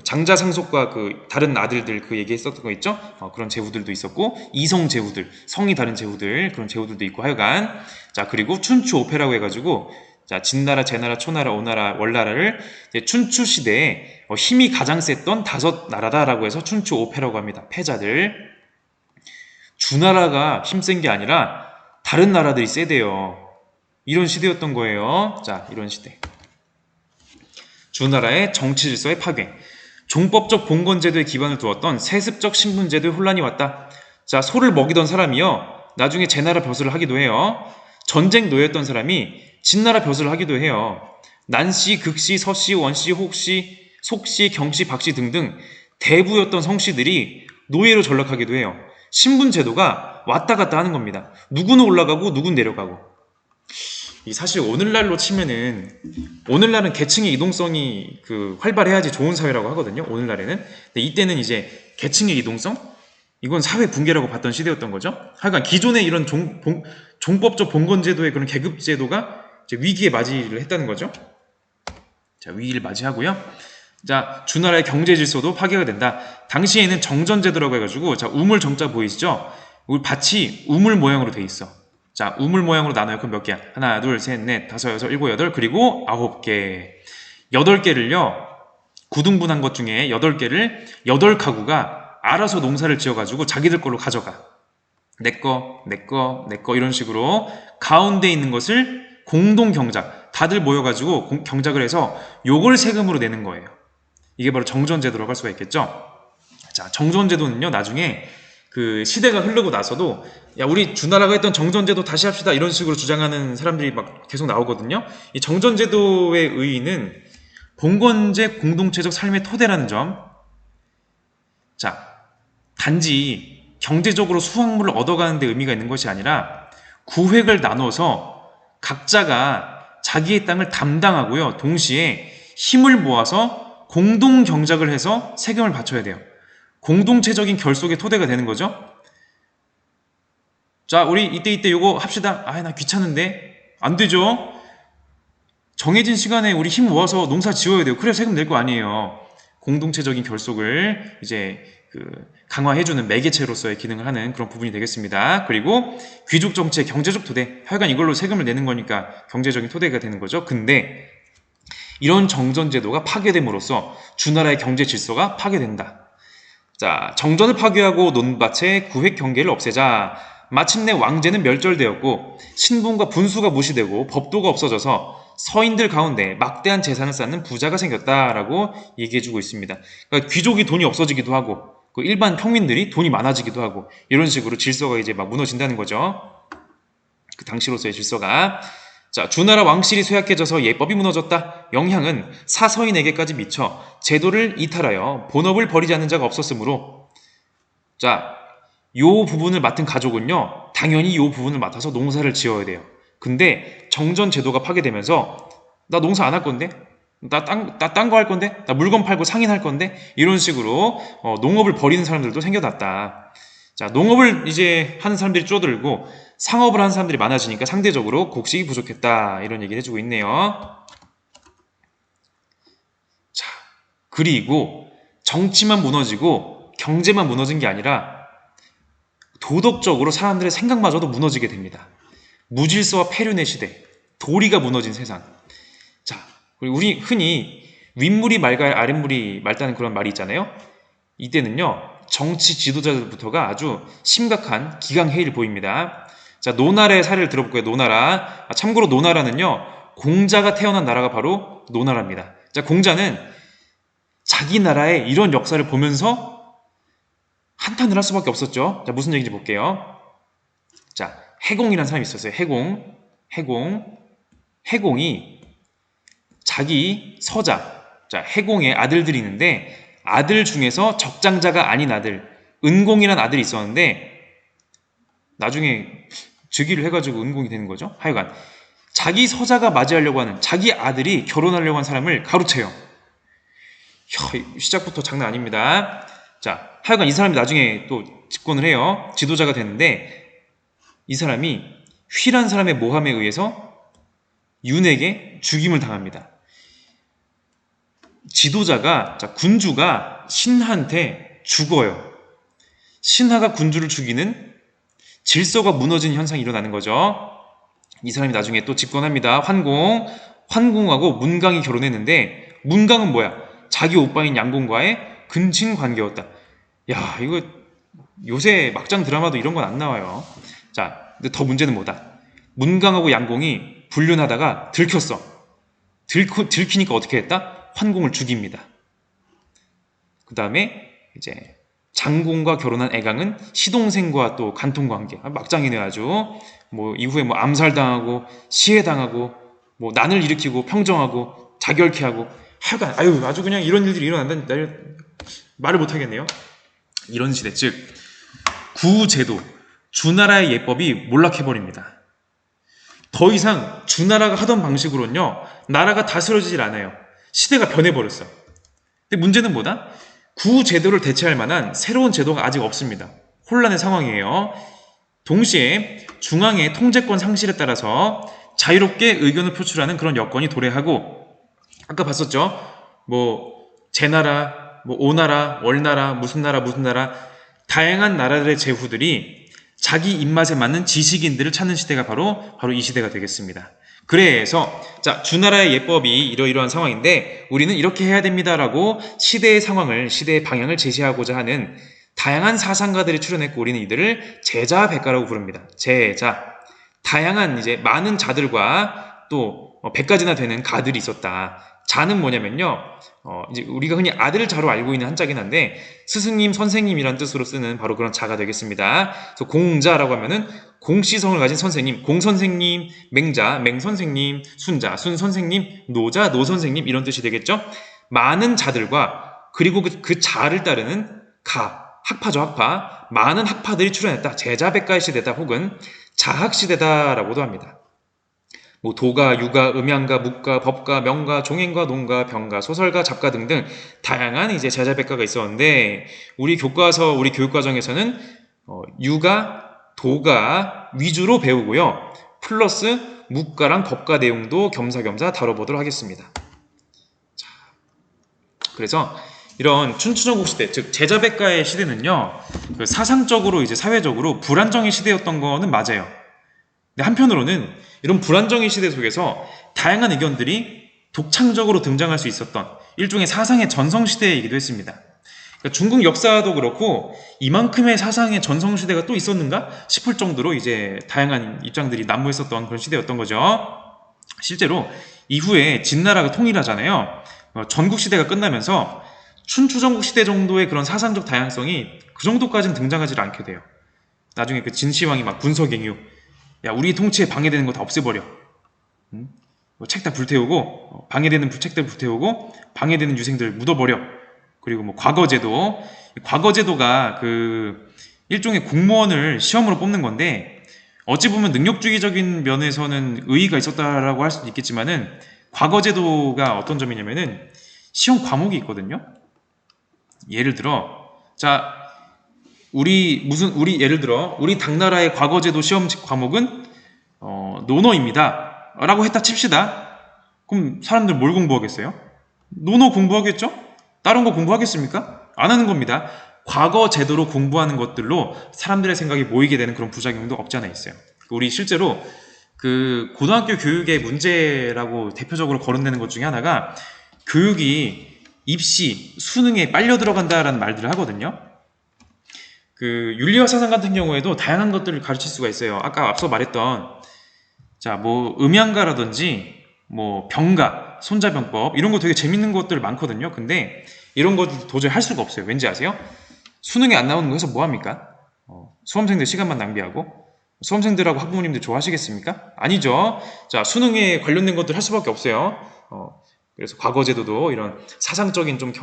장자상속과 그 다른 아들들 그 얘기했었던 거 있죠? 그런 제후들도 있었고, 이성 제후들, 성이 다른 제후들, 그런 제후들도 있고 하여간. 자, 그리고 춘추 오패라고 해가지고, 자, 진나라, 제나라, 초나라, 오나라, 월나라를 춘추 시대에 힘이 가장 셌던 5나라다라고 해서 춘추 오패라고 합니다. 패자들. 주나라가 힘센 게 아니라 다른 나라들이 세대요. 이런 시대였던 거예요. 자, 이런 시대. 주나라의 정치 질서의 파괴. 종법적 봉건제도에 기반을 두었던 세습적 신분제도에 혼란이 왔다. 자, 소를 먹이던 사람이요, 나중에 제나라 벼슬을 하기도 해요. 전쟁 노예였던 사람이 진나라 벼슬을 하기도 해요. 난씨, 극씨, 서씨, 원씨, 혹씨, 속씨, 경씨, 박씨 등등 대부였던 성씨들이 노예로 전락하기도 해요. 신분제도가 왔다 갔다 하는 겁니다. 누구는 올라가고 누구는 내려가고. 사실 오늘날로 치면은, 오늘날은 계층의 이동성이 활발해야지 좋은 사회라고 하거든요. 오늘날에는. 근데 이때는 이제 계층의 이동성? 이건 사회 붕괴라고 봤던 시대였던 거죠. 하여간 기존의 이런 종법적 봉건제도의 그런 계급제도가 이제 위기에 맞이를 했다는 거죠. 자, 위기를 맞이하고요. 자, 주나라의 경제 질서도 파괴가 된다. 당시에는 정전제도라고 해가지고, 자, 우물 정자 보이시죠? 우리 밭이 우물 모양으로 돼 있어. 자, 우물 모양으로 나눠요. 그럼 몇 개야? 하나, 둘, 셋, 넷, 다섯, 여섯, 일곱, 여덟, 그리고 9개. 8개를요, 구등분한 것 중에 8개를 8가구가 알아서 농사를 지어가지고 자기들 걸로 가져가. 내 거, 이런 식으로 가운데 있는 것을 공동 경작. 다들 모여가지고 경작을 해서 요걸 세금으로 내는 거예요. 이게 바로 정전제도라고 할 수가 있겠죠. 자, 정전제도는요, 나중에 시대가 흐르고 나서도, 야, 우리 주나라가 했던 정전제도 다시 합시다, 이런 식으로 주장하는 사람들이 막 계속 나오거든요. 이 정전제도의 의의는 봉건제 공동체적 삶의 토대라는 점. 자, 단지 경제적으로 수확물을 얻어가는 데 의미가 있는 것이 아니라 구획을 나눠서 각자가 자기의 땅을 담당하고요, 동시에 힘을 모아서 공동 경작을 해서 세금을 바쳐야 돼요. 공동체적인 결속의 토대가 되는 거죠. 자, 우리 이때 요거 합시다. 나 귀찮은데. 안 되죠. 정해진 시간에 우리 힘 모아서 농사 지어야 돼요. 그래야 세금 낼 거 아니에요. 공동체적인 결속을 이제 강화해주는 매개체로서의 기능을 하는 그런 부분이 되겠습니다. 그리고 귀족 정치의 경제적 토대, 하여간 이걸로 세금을 내는 거니까 경제적인 토대가 되는 거죠. 근데 이런 정전제도가 파괴됨으로써 주나라의 경제 질서가 파괴된다. 자, 정전을 파괴하고 논밭의 구획 경계를 없애자 마침내 왕제는 멸절되었고 신분과 분수가 무시되고 법도가 없어져서 서인들 가운데 막대한 재산을 쌓는 부자가 생겼다라고 얘기해주고 있습니다. 그러니까 귀족이 돈이 없어지기도 하고 일반 평민들이 돈이 많아지기도 하고, 이런 식으로 질서가 이제 막 무너진다는 거죠. 그 당시로서의 질서가. 자, 주나라 왕실이 쇠약해져서 예법이 무너졌다. 영향은 사서인에게까지 미쳐 제도를 이탈하여 본업을 벌이지 않는 자가 없었으므로, 자, 요 부분을 맡은 가족은요, 당연히 요 부분을 맡아서 농사를 지어야 돼요. 근데 정전 제도가 파괴되면서 나 농사 안 할 건데, 나 딴 거 할 건데, 나 물건 팔고 상인할 건데, 이런 식으로 농업을 벌이는 사람들도 생겨났다. 자, 농업을 이제 하는 사람들이 줄어들고 상업을 하는 사람들이 많아지니까 상대적으로 곡식이 부족했다, 이런 얘기를 해주고 있네요. 자, 그리고 정치만 무너지고 경제만 무너진 게 아니라 도덕적으로 사람들의 생각마저도 무너지게 됩니다. 무질서와 폐륜의 시대, 도리가 무너진 세상. 자, 그리고 우리 흔히 윗물이 맑아야 아랫물이 맑다는 그런 말이 있잖아요. 이때는요, 정치 지도자들부터가 아주 심각한 기강해이를 보입니다. 자, 노나라의 사례를 들어볼게요. 노나라. 참고로 노나라는요, 공자가 태어난 나라가 바로 노나라입니다. 자, 공자는 자기 나라의 이런 역사를 보면서 한탄을 할 수밖에 없었죠. 자, 무슨 얘기인지 볼게요. 자, 해공이라는 사람이 있었어요. 해공이 자기 서자, 자, 해공의 아들들이 있는데 아들 중에서 적장자가 아닌 아들, 은공이라는 아들이 있었는데 나중에 즉위를 해가지고 은공이 되는 거죠. 하여간 자기 서자가 맞이하려고 하는 자기 아들이 결혼하려고 한 사람을 가로채요. 시작부터 장난 아닙니다. 자, 하여간 이 사람이 나중에 또 집권을 해요. 지도자가 되는데 이 사람이 휘란 사람의 모함에 의해서 윤에게 죽임을 당합니다. 지도자가, 군주가 신하한테 죽어요. 신하가 군주를 죽이는 질서가 무너진 현상이 일어나는 거죠. 이 사람이 나중에 또 집권합니다. 환공하고 문강이 결혼했는데 문강은 뭐야? 자기 오빠인 양공과의 근친 관계였다. 야, 이거 요새 막장 드라마도 이런 건 안 나와요. 자, 근데 더 문제는 뭐다? 문강하고 양공이 불륜하다가 들켰어. 들키니까 어떻게 했다? 환공을 죽입니다. 그 다음에 이제 장공과 결혼한 애강은 시동생과 또 간통관계. 막장이네 아주. 이후에 암살당하고 시해당하고 난을 일으키고 평정하고 자결케하고 하여간 아주 그냥 이런 일들이 일어난다는 말을 못하겠네요. 이런 시대, 즉 구제도, 주나라의 예법이 몰락해버립니다. 더 이상 주나라가 하던 방식으로는요 나라가 다스려지질 않아요. 시대가 변해버렸어. 근데 문제는 뭐다? 구제도를 대체할 만한 새로운 제도가 아직 없습니다. 혼란의 상황이에요. 동시에 중앙의 통제권 상실에 따라서 자유롭게 의견을 표출하는 그런 여건이 도래하고, 아까 봤었죠? 제나라, 오나라, 월나라, 무슨 나라 다양한 나라들의 제후들이 자기 입맛에 맞는 지식인들을 찾는 시대가 바로 이 시대가 되겠습니다. 그래서 주나라의 예법이 이러이러한 상황인데 우리는 이렇게 해야 됩니다라고 시대의 상황을, 시대의 방향을 제시하고자 하는 다양한 사상가들이 출연했고 우리는 이들을 제자백가라고 부릅니다. 제자. 다양한 이제 많은 자들과 또 100가지나 되는 가들이 있었다. 자는 뭐냐면요. 이제 우리가 흔히 아들자로 알고 있는 한자긴 한데 스승님, 선생님이란 뜻으로 쓰는 바로 그런 자가 되겠습니다. 그래서 공자라고 하면은 공씨성을 가진 선생님, 공선생님, 맹자, 맹선생님, 순자, 순선생님, 노자, 노선생님 이런 뜻이 되겠죠. 많은 자들과 그리고 그 자를 따르는 학파죠, 학파. 많은 학파들이 출현했다. 제자백가의 시대다 혹은 자학시대다라고도 합니다. 도가, 유가, 음양가, 묵가, 법가, 명가, 종행가, 농가, 병가, 소설가, 작가 등등 다양한 이제 제자백가가 있었는데 우리 교과서, 우리 교육과정에서는 유가, 도가 위주로 배우고요. 플러스 묵가랑 법가 내용도 겸사겸사 다뤄보도록 하겠습니다. 자, 그래서 이런 춘추전국 시대, 즉 제자백가의 시대는요, 사상적으로 이제 사회적으로 불안정의 시대였던 거는 맞아요. 근데 한편으로는 이런 불안정의 시대 속에서 다양한 의견들이 독창적으로 등장할 수 있었던 일종의 사상의 전성시대이기도 했습니다. 그러니까 중국 역사도 그렇고 이만큼의 사상의 전성시대가 또 있었는가 싶을 정도로 이제 다양한 입장들이 난무했었던 그런 시대였던 거죠. 실제로 이후에 진나라가 통일하잖아요. 전국시대가 끝나면서 춘추전국 시대 정도의 그런 사상적 다양성이 그 정도까지는 등장하지 않게 돼요. 나중에 그 진시황이 막 분서갱유, 야 우리 통치에 방해되는 거 다 없애버려. 책 다 불태우고 방해되는 책들 불태우고 방해되는 유생들 묻어버려. 그리고 과거제도가 그 일종의 공무원을 시험으로 뽑는 건데 어찌 보면 능력주의적인 면에서는 의의가 있었다라고 할 수도 있겠지만은 과거제도가 어떤 점이냐면은 시험 과목이 있거든요. 예를 들어 예를 들어 우리 당나라의 과거제도 시험 과목은 논어입니다 라고 했다 칩시다. 그럼 사람들 뭘 공부하겠어요? 논어 공부하겠죠? 다른 거 공부하겠습니까? 안 하는 겁니다. 과거 제도로 공부하는 것들로 사람들의 생각이 모이게 되는 그런 부작용도 없지 않아 있어요. 우리 실제로 그 고등학교 교육의 문제라고 대표적으로 거론되는 것 중에 하나가 교육이 입시, 수능에 빨려 들어간다라는 말들을 하거든요. 그 윤리와 사상 같은 경우에도 다양한 것들을 가르칠 수가 있어요. 아까 앞서 말했던 음양가라든지 병가, 손자병법 이런 거 되게 재밌는 것들 많거든요. 근데 이런 것들 도저히 할 수가 없어요. 왠지 아세요? 수능에 안 나오는 거 해서 뭐 합니까? 수험생들 시간만 낭비하고 수험생들하고 학부모님들 좋아하시겠습니까? 아니죠. 수능에 관련된 것들 할 수밖에 없어요. 그래서 과거제도도 이런 사상적인 좀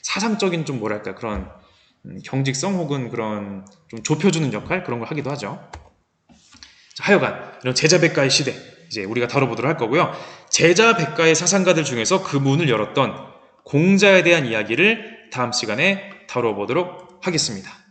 사상적인 좀 뭐랄까 그런 경직성 혹은 그런 좀 좁혀주는 역할 그런 걸 하기도 하죠. 자, 하여간 이런 제자백가의 시대 이제 우리가 다뤄보도록 할 거고요. 제자백가의 사상가들 중에서 그 문을 열었던 공자에 대한 이야기를 다음 시간에 다뤄보도록 하겠습니다.